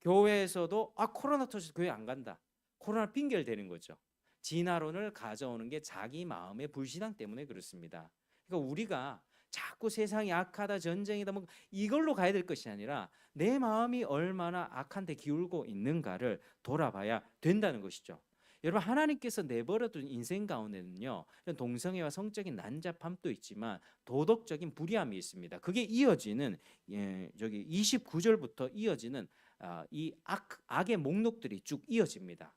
교회에서도 코로나 터져서 교회 안 간다. 코로나 핑계를 대는 거죠. 진화론을 가져오는 게 자기 마음의 불신앙 때문에 그렇습니다. 그러니까 우리가 자꾸 세상이 악하다, 전쟁이다, 뭐 이걸로 가야 될 것이 아니라 내 마음이 얼마나 악한 데 기울고 있는가를 돌아봐야 된다는 것이죠. 여러분, 하나님께서 내버려둔 인생 가운데는요, 동성애와 성적인 난잡함도 있지만 도덕적인 불의함이 있습니다. 그게 이어지는 저기 29절부터 이어지는 이 악의 목록들이 쭉 이어집니다.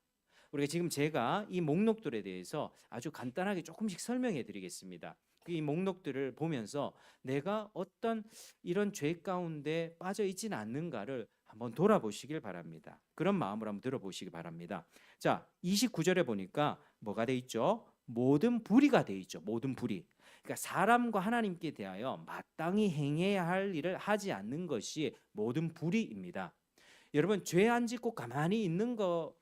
우리가 지금 제가 이 목록들에 대해서 아주 간단하게 조금씩 설명해 드리겠습니다. 이 목록들을 보면서 내가 어떤 이런 죄 가운데 빠져 있지는 않는가를 한번 돌아보시길 바랍니다. 그런 마음으로 한번 들어보시기 바랍니다. 자, 29절에 보니까 뭐가 돼 있죠? 모든 불의가 돼 있죠. 모든 불의. 그러니까 사람과 하나님께 대하여 마땅히 행해야 할 일을 하지 않는 것이 모든 불의입니다. 여러분, 죄 안 짓고 가만히 있는 거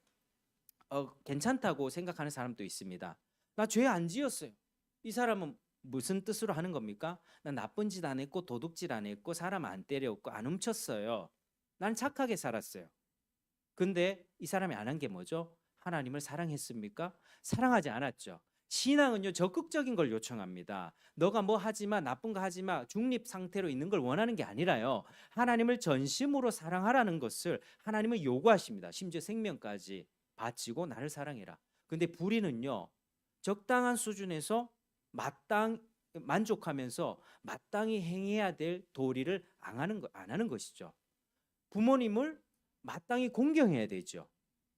괜찮다고 생각하는 사람도 있습니다. 나 죄 안 지었어요. 이 사람은 무슨 뜻으로 하는 겁니까? 나 나쁜 짓 안 했고 도둑질 안 했고 사람 안 때렸고 안 훔쳤어요. 난 착하게 살았어요. 근데 이 사람이 안 한 게 뭐죠? 하나님을 사랑했습니까? 사랑하지 않았죠. 신앙은요, 적극적인 걸 요청합니다. 너가 뭐 하지마, 나쁜 거 하지마, 중립 상태로 있는 걸 원하는 게 아니라요, 하나님을 전심으로 사랑하라는 것을 하나님은 요구하십니다. 심지어 생명까지 바치고 나를 사랑해라. 근데 불의는요, 적당한 수준에서 만족하면서 마땅히 행해야 될 도리를 안 하는 것이죠. 부모님을 마땅히 공경해야 되죠.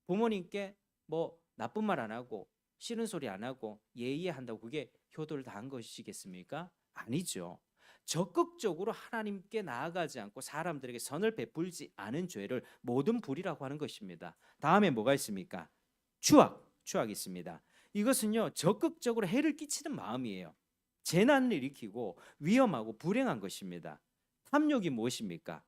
부모님께 뭐 나쁜 말 안 하고 싫은 소리 안 하고 예의한다고 그게 효도를 다한 것이겠습니까? 아니죠. 적극적으로 하나님께 나아가지 않고 사람들에게 선을 베풀지 않은 죄를 모든 불이라고 하는 것입니다. 다음에 뭐가 있습니까? 추악이 있습니다. 이것은요, 적극적으로 해를 끼치는 마음이에요. 재난을 일으키고 위험하고 불행한 것입니다. 탐욕이 무엇입니까?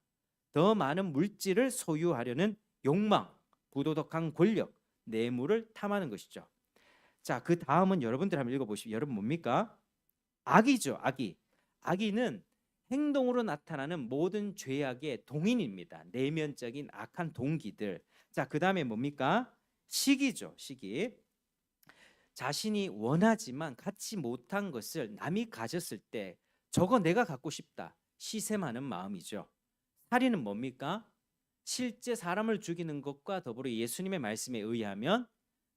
더 많은 물질을 소유하려는 욕망, 부도덕한 권력, 뇌물을 탐하는 것이죠. 자, 그 다음은 여러분들 한번 읽어보시죠. 여러분 뭡니까? 악이죠. 악의는 행동으로 나타나는 모든 죄악의 동인입니다. 내면적인 악한 동기들. 자, 그 다음에 뭡니까? 시기죠. 시기. 자신이 원하지만 갖지 못한 것을 남이 가졌을 때 저거 내가 갖고 싶다, 시샘하는 마음이죠. 살인은 뭡니까? 실제 사람을 죽이는 것과 더불어 예수님의 말씀에 의하면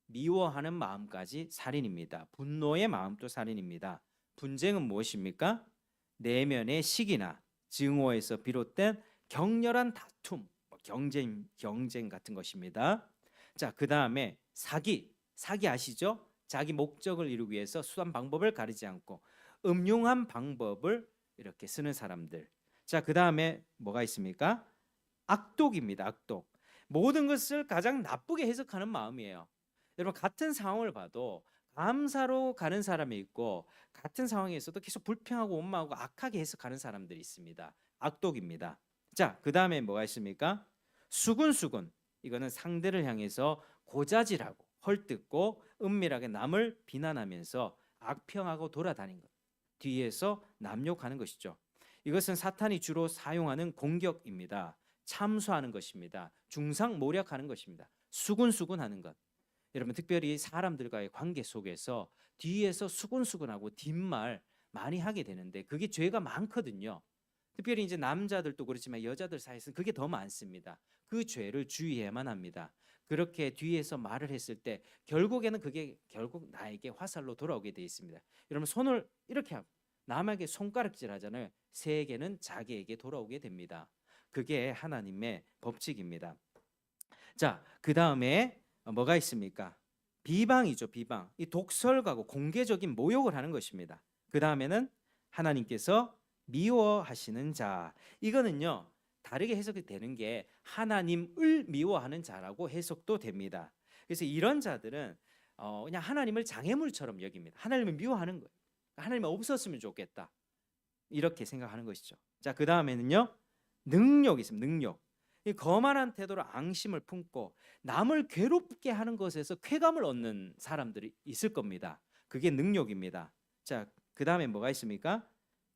미워하는 마음까지 살인입니다. 분노의 마음도 살인입니다. 분쟁은 무엇입니까? 내면의 시기나 증오에서 비롯된 격렬한 다툼, 경쟁 같은 것입니다. 자, 그 다음에 사기 아시죠? 자기 목적을 이루기 위해서 수단 방법을 가리지 않고 음흉한 방법을 이렇게 쓰는 사람들. 자, 그 다음에 뭐가 있습니까? 악독입니다. 악독. 모든 것을 가장 나쁘게 해석하는 마음이에요. 여러분, 같은 상황을 봐도 감사로 가는 사람이 있고 같은 상황에서도 계속 불평하고 원망하고 악하게 해석하는 사람들이 있습니다. 악독입니다. 자, 그 다음에 뭐가 있습니까? 수군수군. 이거는 상대를 향해서 고자질하고 헐뜯고 은밀하게 남을 비난하면서 악평하고 돌아다니는 것, 뒤에서 남욕하는 것이죠. 이것은 사탄이 주로 사용하는 공격입니다. 참소하는 것입니다. 중상모략하는 것입니다. 수군수군하는 것. 여러분, 특별히 사람들과의 관계 속에서 뒤에서 수군수군하고 뒷말 많이 하게 되는데 그게 죄가 많거든요. 특별히 이제 남자들도 그렇지만 여자들 사이에서는 그게 더 많습니다. 그 죄를 주의해야만 합니다. 그렇게 뒤에서 말을 했을 때 결국에는 그게 결국 나에게 화살로 돌아오게 돼 있습니다. 여러분, 손을 이렇게 하고 남에게 손가락질 하잖아요. 세계는 자기에게 돌아오게 됩니다. 그게 하나님의 법칙입니다. 자, 그 다음에 뭐가 있습니까? 비방이죠. 비방. 이 독설가고 공개적인 모욕을 하는 것입니다. 그 다음에는 하나님께서 미워하시는 자. 이거는요, 다르게 해석이 되는 게 하나님을 미워하는 자라고 해석도 됩니다. 그래서 이런 자들은 그냥 하나님을 장애물처럼 여깁니다. 하나님을 미워하는 거예요. 하나님이 없었으면 좋겠다, 이렇게 생각하는 것이죠. 자, 그 다음에는요, 능력이 있습니다. 능력. 이 거만한 태도로 앙심을 품고 남을 괴롭게 하는 것에서 쾌감을 얻는 사람들이 있을 겁니다. 그게 능력입니다. 자, 그 다음에 뭐가 있습니까?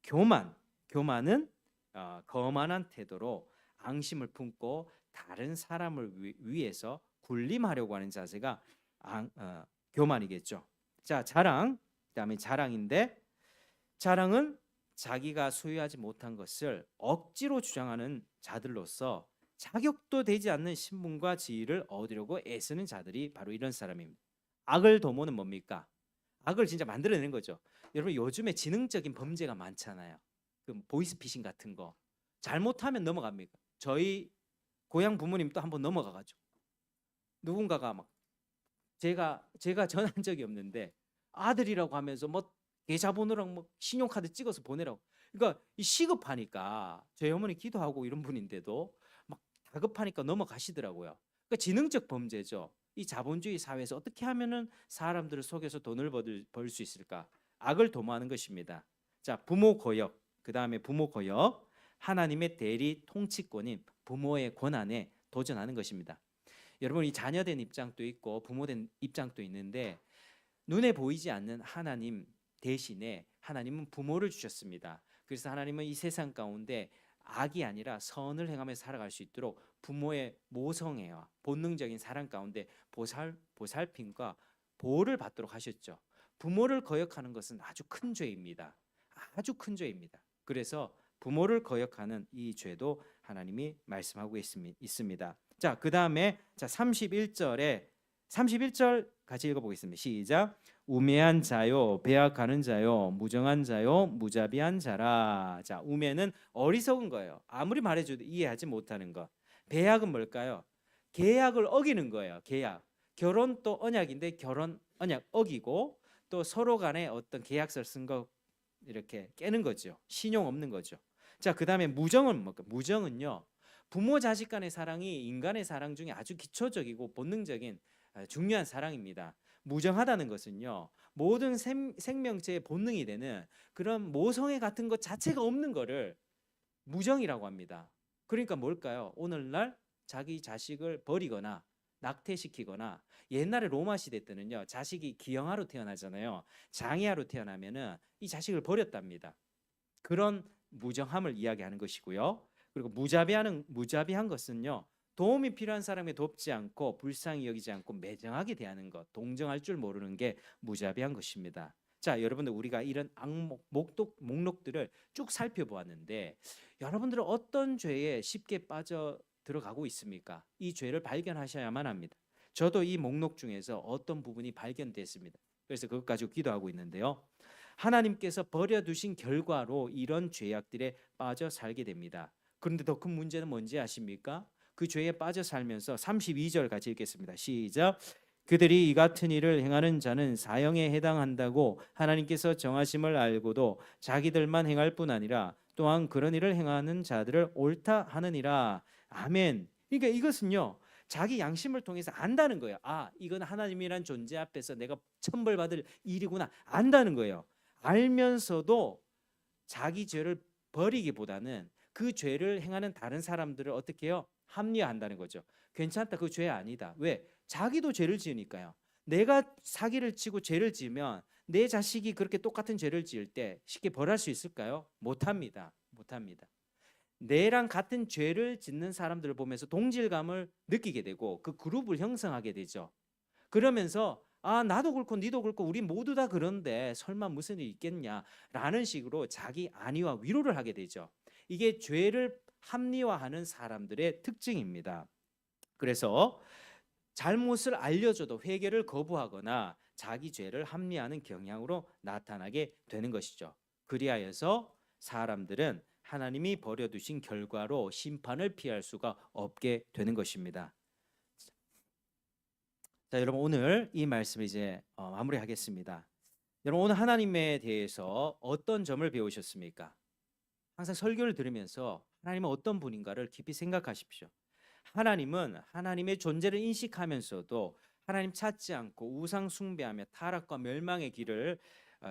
교만은 거만한 태도로 앙심을 품고 다른 사람을 위해서 군림하려고 하는 자세가 교만이겠죠. 자, 자랑. 그다음에 자랑인데, 자랑은 자기가 소유하지 못한 것을 억지로 주장하는 자들로서 자격도 되지 않는 신분과 지위를 얻으려고 애쓰는 자들이 바로 이런 사람입니다. 악을 도모는 뭡니까? 악을 진짜 만들어내는 거죠. 여러분, 요즘에 지능적인 범죄가 많잖아요. 그 보이스피싱 같은 거 잘못하면 넘어갑니까? 저희 고향 부모님 또 한번 넘어가가지고 누군가가 막 제가 전한 적이 없는데 아들이라고 하면서 뭐 계좌번호랑 뭐 신용카드 찍어서 보내라고. 그러니까 이 시급하니까 저희 어머니 기도하고 이런 분인데도 막 다급하니까 넘어가시더라고요. 그러니까 지능적 범죄죠. 이 자본주의 사회에서 어떻게 하면은 사람들을 속여서 돈을 벌 수 있을까? 악을 도모하는 것입니다. 자, 부모 고역. 그다음에 부모 고역. 하나님의 대리 통치권인 부모의 권한에 도전하는 것입니다. 여러분, 이 자녀된 입장도 있고 부모된 입장도 있는데 눈에 보이지 않는 하나님 대신에 하나님은 부모를 주셨습니다. 그래서 하나님은 이 세상 가운데 악이 아니라 선을 행하며 살아갈 수 있도록 부모의 모성애와 본능적인 사랑 가운데 보살핌과 보호를 받도록 하셨죠. 부모를 거역하는 것은 아주 큰 죄입니다. 아주 큰 죄입니다. 그래서 부모를 거역하는 이 죄도 하나님이 말씀하고 있습니다. 자, 그다음에 31절 같이 읽어보겠습니다. 시작. 우매한 자요, 배약하는 자요, 무정한 자요, 무자비한 자라. 자, 우매는 어리석은 거예요. 아무리 말해줘도 이해하지 못하는 것. 배약은 뭘까요? 계약을 어기는 거예요. 계약. 결혼 또 언약인데 결혼 언약 어기고 또 서로 간에 어떤 계약서를 쓴 거 이렇게 깨는 거죠. 신용 없는 거죠. 자, 그다음에 무정은 뭘까? 무정은요, 부모 자식 간의 사랑이 인간의 사랑 중에 아주 기초적이고 본능적인 중요한 사랑입니다. 무정하다는 것은요, 모든 생명체의 본능이 되는 그런 모성애 같은 것 자체가 없는 거를 무정이라고 합니다. 그러니까 뭘까요? 오늘날 자기 자식을 버리거나 낙태시키거나, 옛날에 로마 시대 때는요, 자식이 기형아로 태어나잖아요. 장애아로 태어나면은 이 자식을 버렸답니다. 그런 무정함을 이야기하는 것이고요. 그리고 무자비한 것은요, 도움이 필요한 사람에 돕지 않고 불쌍히 여기지 않고 매정하게 대하는 것, 동정할 줄 모르는 게 무자비한 것입니다. 자, 여러분들, 우리가 이런 목록들을 쭉 살펴보았는데 여러분들은 어떤 죄에 쉽게 빠져 들어가고 있습니까? 이 죄를 발견하셔야만 합니다. 저도 이 목록 중에서 어떤 부분이 발견됐습니다. 그래서 그것 가지고 기도하고 있는데요. 하나님께서 버려두신 결과로 이런 죄악들에 빠져 살게 됩니다. 그런데 더 큰 문제는 뭔지 아십니까? 그 죄에 빠져 살면서 32절 같이 읽겠습니다. 시작. 그들이 이 같은 일을 행하는 자는 사형에 해당한다고 하나님께서 정하심을 알고도 자기들만 행할 뿐 아니라 또한 그런 일을 행하는 자들을 옳다 하느니라. 아멘. 그러니까 이것은요, 자기 양심을 통해서 안다는 거예요. 아, 이건 하나님이란 존재 앞에서 내가 천벌받을 일이구나, 안다는 거예요. 알면서도 자기 죄를 버리기보다는 그 죄를 행하는 다른 사람들을 어떻게 해요? 합리화한다는 거죠. 괜찮다, 그 죄 아니다. 왜? 자기도 죄를 지으니까요. 내가 사기를 치고 죄를 지으면 내 자식이 그렇게 똑같은 죄를 지을 때 쉽게 벌할 수 있을까요? 못합니다. 못합니다. 내랑 같은 죄를 짓는 사람들을 보면서 동질감을 느끼게 되고 그 그룹을 형성하게 되죠. 그러면서 아, 나도 그렇고 니도 그렇고 우리 모두 다 그런데 설마 무슨 일이 있겠냐라는 식으로 자기 안위와 위로를 하게 되죠. 이게 죄를 합리화하는 사람들의 특징입니다. 그래서 잘못을 알려줘도 회개를 거부하거나 자기 죄를 합리화하는 경향으로 나타나게 되는 것이죠. 그리하여서 사람들은 하나님이 버려두신 결과로 심판을 피할 수가 없게 되는 것입니다. 자, 여러분, 오늘 이 말씀을 이제 마무리하겠습니다. 여러분, 오늘 하나님에 대해서 어떤 점을 배우셨습니까? 항상 설교를 들으면서 하나님은 어떤 분인가를 깊이 생각하십시오. 하나님은 하나님의 존재를 인식하면서도 하나님 찾지 않고 우상 숭배하며 타락과 멸망의 길을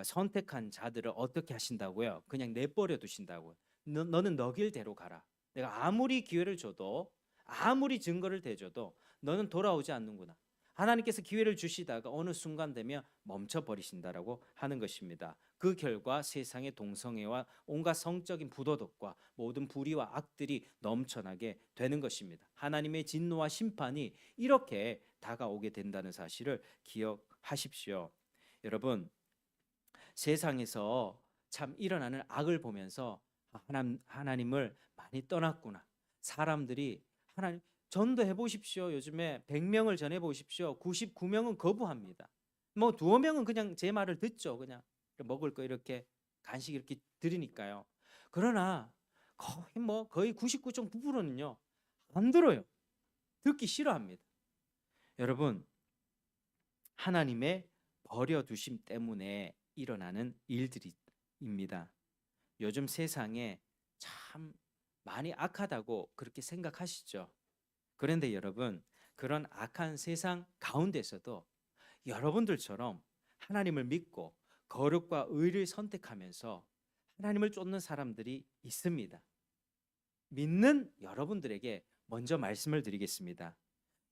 선택한 자들을 어떻게 하신다고요? 그냥 내버려 두신다고요. 너는 너 길대로 가라. 내가 아무리 기회를 줘도 아무리 증거를 대줘도 너는 돌아오지 않는구나. 하나님께서 기회를 주시다가 어느 순간 되면 멈춰 버리신다라고 하는 것입니다. 그 결과 세상의 동성애와 온갖 성적인 부도덕과 모든 불의와 악들이 넘쳐나게 되는 것입니다. 하나님의 진노와 심판이 이렇게 다가오게 된다는 사실을 기억하십시오. 여러분, 세상에서 참 일어나는 악을 보면서 하나님을 많이 떠났구나. 사람들이 하나님 전도해 보십시오. 요즘에 100명을 전해 보십시오. 99명은 거부합니다. 뭐 두어 명은 그냥 제 말을 듣죠. 그냥 먹을 거 이렇게 간식 이렇게 드리니까요. 그러나 거의 99.9%는요 안 들어요. 듣기 싫어합니다. 여러분, 하나님의 버려두심 때문에 일어나는 일들입니다. 요즘 세상에 참 많이 악하다고 그렇게 생각하시죠? 그런데 여러분, 그런 악한 세상 가운데서도 여러분들처럼 하나님을 믿고 거룩과 의를 선택하면서 하나님을 쫓는 사람들이 있습니다. 믿는 여러분들에게 먼저 말씀을 드리겠습니다.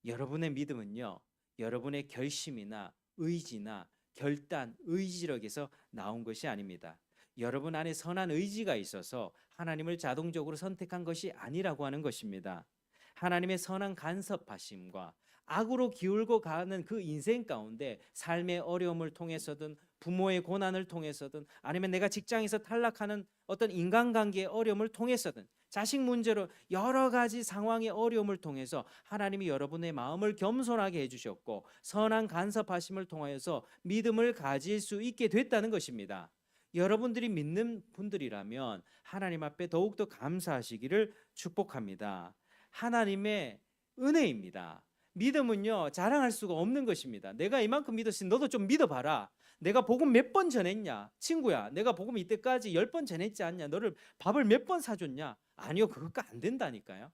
여러분의 믿음은요, 여러분의 결심이나 의지나 결단, 의지력에서 나온 것이 아닙니다. 여러분 안에 선한 의지가 있어서 하나님을 자동적으로 선택한 것이 아니라고 하는 것입니다. 하나님의 선한 간섭하심과 악으로 기울고 가는 그 인생 가운데 삶의 어려움을 통해서든 부모의 고난을 통해서든 아니면 내가 직장에서 탈락하는 어떤 인간관계의 어려움을 통해서든 자식 문제로 여러 가지 상황의 어려움을 통해서 하나님이 여러분의 마음을 겸손하게 해주셨고 선한 간섭하심을 통하여서 믿음을 가질 수 있게 됐다는 것입니다. 여러분들이 믿는 분들이라면 하나님 앞에 더욱더 감사하시기를 축복합니다. 하나님의 은혜입니다. 믿음은요 자랑할 수가 없는 것입니다. 내가 이만큼 믿었으니 너도 좀 믿어봐라. 내가 복음 몇 번 전했냐? 친구야, 내가 복음 이때까지 10번 전했지 않냐? 너를 밥을 몇 번 사줬냐? 아니요, 그것도 안 된다니까요.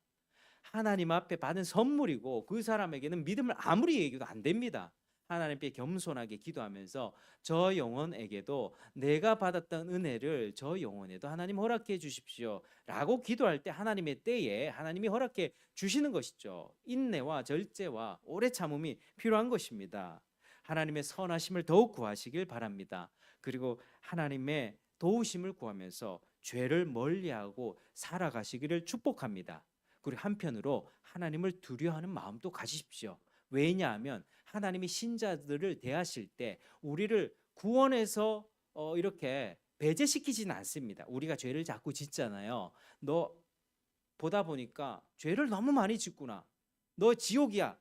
하나님 앞에 받은 선물이고 그 사람에게는 믿음을 아무리 얘기해도 안 됩니다. 하나님께 겸손하게 기도하면서 저 영혼에게도 내가 받았던 은혜를 저 영혼에도 하나님 허락해 주십시오 라고 기도할 때 하나님의 때에 하나님이 허락해 주시는 것이죠. 인내와 절제와 오래 참음이 필요한 것입니다. 하나님의 선하심을 더욱 구하시길 바랍니다. 그리고 하나님의 도우심을 구하면서 죄를 멀리하고 살아가시기를 축복합니다. 그리고 한편으로 하나님을 두려워하는 마음도 가지십시오. 왜냐하면 하나님이 신자들을 대하실 때 우리를 구원해서 이렇게 배제시키지는 않습니다. 우리가 죄를 자꾸 짓잖아요. 너 보다 보니까 죄를 너무 많이 짓구나. 너 지옥이야.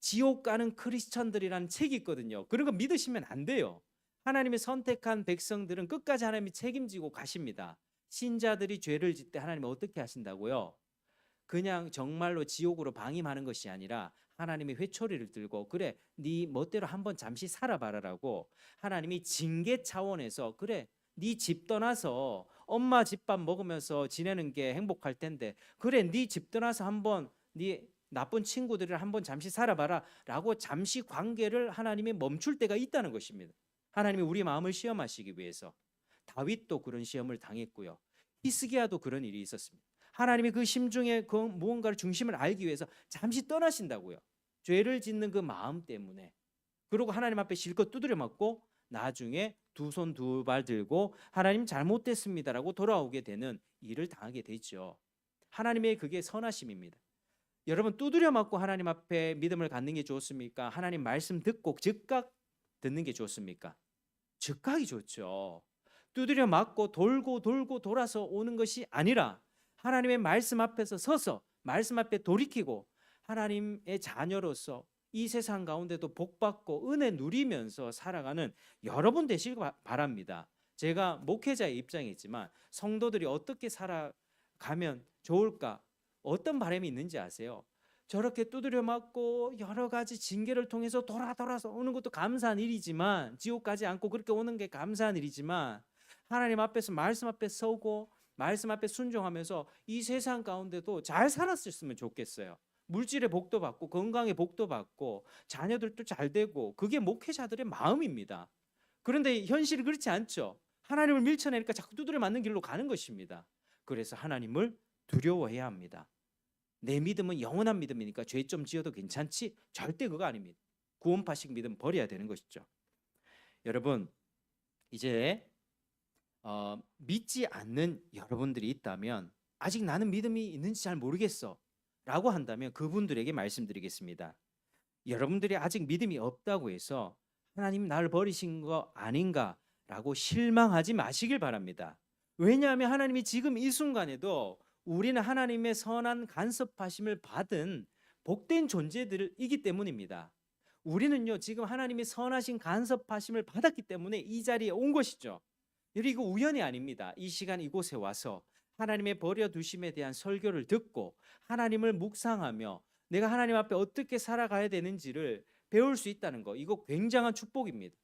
지옥 가는 크리스천들이라는 책이 있거든요. 그런 거 믿으시면 안 돼요. 하나님이 선택한 백성들은 끝까지 하나님이 책임지고 가십니다. 신자들이 죄를 짓 때 하나님이 어떻게 하신다고요? 그냥 정말로 지옥으로 방임하는 것이 아니라 하나님이 회초리를 들고 그래 네 멋대로 한번 잠시 살아봐라라고 하나님이 징계 차원에서 그래 네 집 떠나서 엄마 집밥 먹으면서 지내는 게 행복할 텐데 그래 네 집 떠나서 한번 네 나쁜 친구들이랑 한번 잠시 살아봐라 라고 잠시 관계를 하나님이 멈출 때가 있다는 것입니다. 하나님이 우리 마음을 시험하시기 위해서. 다윗도 그런 시험을 당했고요. 히스기야도 그런 일이 있었습니다. 하나님이 그 심중에 그 무언가를 중심을 알기 위해서 잠시 떠나신다고요. 죄를 짓는 그 마음 때문에. 그리고 하나님 앞에 실컷 두드려 맞고 나중에 두 손 두 발 들고 하나님 잘못됐습니다라고 돌아오게 되는 일을 당하게 되죠. 하나님의 그게 선하심입니다. 여러분 두드려 맞고 하나님 앞에 믿음을 갖는 게 좋습니까? 하나님 말씀 듣고 즉각 듣는 게 좋습니까? 즉각이 좋죠. 두드려 맞고 돌고 돌고 돌아서 오는 것이 아니라 하나님의 말씀 앞에서 서서 말씀 앞에 돌이키고 하나님의 자녀로서 이 세상 가운데도 복받고 은혜 누리면서 살아가는 여러분 되시길 바랍니다. 제가 목회자의 입장에 있지만 성도들이 어떻게 살아가면 좋을까? 어떤 바람이 있는지 아세요? 저렇게 두드려 맞고 여러 가지 징계를 통해서 돌아서 오는 것도 감사한 일이지만 지옥 가지 않고 그렇게 오는 게 감사한 일이지만 하나님 앞에서 말씀 앞에 서고 말씀 앞에 순종하면서 이 세상 가운데도 잘 살았으면 좋겠어요. 물질의 복도 받고 건강의 복도 받고 자녀들도 잘 되고 그게 목회자들의 마음입니다. 그런데 현실이 그렇지 않죠. 하나님을 밀쳐내니까 자꾸 두드려 맞는 길로 가는 것입니다. 그래서 하나님을 두려워해야 합니다. 내 믿음은 영원한 믿음이니까 죄 좀 지어도 괜찮지? 절대 그거 아닙니다. 구원파식 믿음 버려야 되는 것이죠. 여러분, 이제 믿지 않는 여러분들이 있다면 아직 나는 믿음이 있는지 잘 모르겠어 라고 한다면 그분들에게 말씀드리겠습니다. 여러분들이 아직 믿음이 없다고 해서 하나님 나를 버리신 거 아닌가 라고 실망하지 마시길 바랍니다. 왜냐하면 하나님이 지금 이 순간에도 우리는 하나님의 선한 간섭하심을 받은 복된 존재들이기 때문입니다. 우리는요 지금 하나님의 선하신 간섭하심을 받았기 때문에 이 자리에 온 것이죠. 이거 우연이 아닙니다. 이 시간 이곳에 와서 하나님의 버려두심에 대한 설교를 듣고 하나님을 묵상하며 내가 하나님 앞에 어떻게 살아가야 되는지를 배울 수 있다는 거, 이거 굉장한 축복입니다.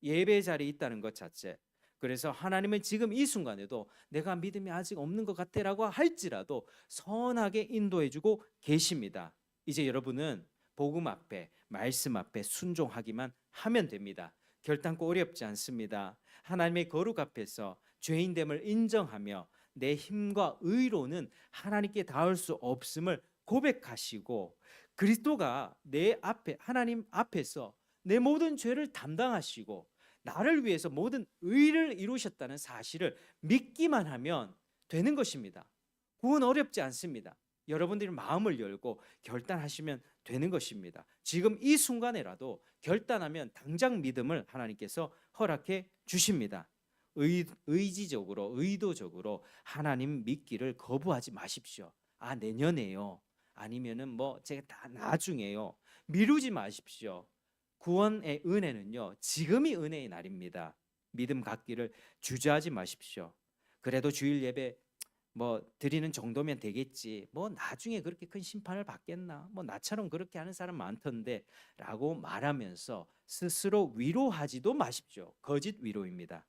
예배 자리에 있다는 것 자체. 그래서 하나님은 지금 이 순간에도 내가 믿음이 아직 없는 것 같아라고 할지라도 선하게 인도해주고 계십니다. 이제 여러분은 복음 앞에, 말씀 앞에 순종하기만 하면 됩니다. 결단코 어렵지 않습니다. 하나님의 거룩 앞에서 죄인됨을 인정하며 내 힘과 의로는 하나님께 닿을 수 없음을 고백하시고 그리스도가 내 앞에, 하나님 앞에서 내 모든 죄를 담당하시고 나를 위해서 모든 의를 이루셨다는 사실을 믿기만 하면 되는 것입니다. 구원 어렵지 않습니다. 여러분들이 마음을 열고 결단하시면 되는 것입니다. 지금 이 순간에라도 결단하면 당장 믿음을 하나님께서 허락해 주십니다. 의지적으로, 의도적으로 하나님 믿기를 거부하지 마십시오. 아, 내년에요. 아니면은 뭐 제가 다 나중에요. 미루지 마십시오. 구원의 은혜는요 지금이 은혜의 날입니다. 믿음 갖기를 주저하지 마십시오. 그래도 주일 예배 뭐 드리는 정도면 되겠지, 뭐 나중에 그렇게 큰 심판을 받겠나, 뭐 나처럼 그렇게 하는 사람 많던데 라고 말하면서 스스로 위로하지도 마십시오. 거짓 위로입니다.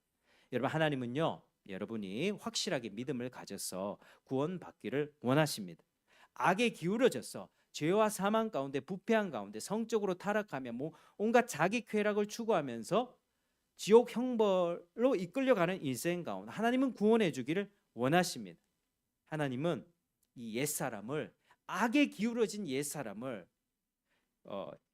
여러분, 하나님은요 여러분이 확실하게 믿음을 가져서 구원받기를 원하십니다. 악에 기울어져서 죄와 사망 가운데, 부패한 가운데 성적으로 타락하며 뭐 온갖 자기 쾌락을 추구하면서 지옥 형벌로 이끌려가는 인생 가운데 하나님은 구원해 주기를 원하십니다. 하나님은 이 옛사람을, 악에 기울어진 옛사람을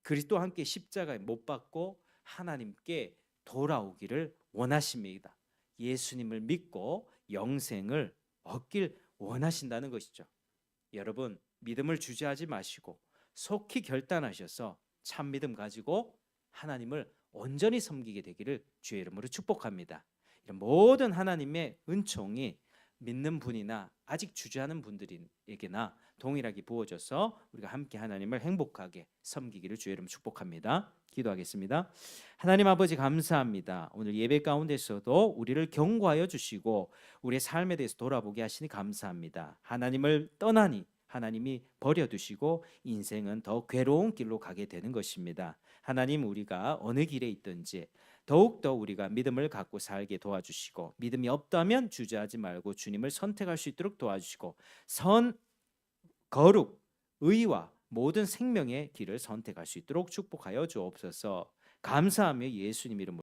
그리스도와 함께 십자가에 못 박고 하나님께 돌아오기를 원하십니다. 예수님을 믿고 영생을 얻길 원하신다는 것이죠. 여러분, 믿음을 주저하지 마시고 속히 결단하셔서 참 믿음 가지고 하나님을 온전히 섬기게 되기를 주의 이름으로 축복합니다. 이런 모든 하나님의 은총이 믿는 분이나 아직 주저하는 분들에게나 동일하게 부어져서 우리가 함께 하나님을 행복하게 섬기기를 주의 이름으로 축복합니다. 기도하겠습니다. 하나님 아버지, 감사합니다. 오늘 예배 가운데서도 우리를 경고하여 주시고 우리의 삶에 대해서 돌아보게 하시니 감사합니다. 하나님을 떠나니 하나님이 버려두시고 인생은 더 괴로운 길로 가게 되는 것입니다. 하나님, 우리가 어느 길에 있든지 더욱더 우리가 믿음을 갖고 살게 도와주시고 믿음이 없다면 주저하지 말고 주님을 선택할 수 있도록 도와주시고 선, 거룩, 의와 모든 생명의 길을 선택할 수 있도록 축복하여 주옵소서. 감사하며 예수님 이름으로